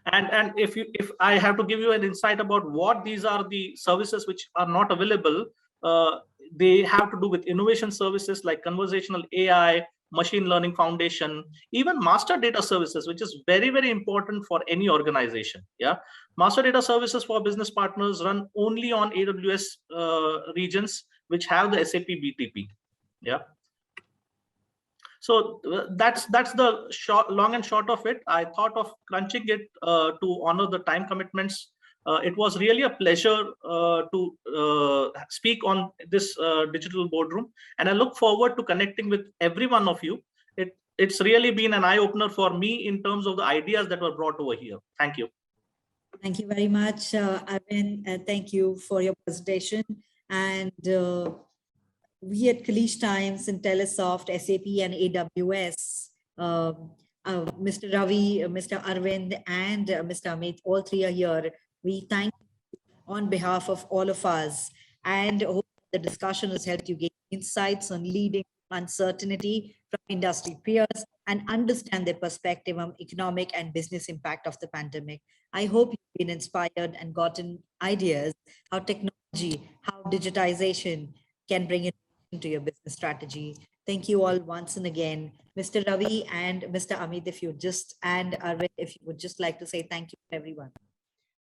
And if I have to give you an insight about what these are the services which are not available, they have to do with innovation services like conversational AI, machine learning foundation, even master data services, which is very, very important for any organization. Yeah, master data services for business partners run only on AWS regions which have the SAP BTP. Yeah. So that's the long and short of it. I thought of crunching it to honor the time commitments. It was really a pleasure to speak on this digital boardroom, and I look forward to connecting with every one of you. It's really been an eye-opener for me in terms of the ideas that were brought over here. Thank you. Thank you very much, Arvind. Thank you for your presentation. And we at Kalish Times, Intellisoft, SAP, and AWS, Mr. Ravi, Mr. Arvind, and Mr. Amit, all three are here. We thank you on behalf of all of us, and hope the discussion has helped you gain insights on leading uncertainty from industry peers and understand their perspective on economic and business impact of the pandemic. I hope you've been inspired and gotten ideas how technology, how digitization can bring it into your business strategy. Thank you all once and again. Mr. Ravi and Mr. Amit, if you just, and Arvind, if you would just like to say thank you to everyone.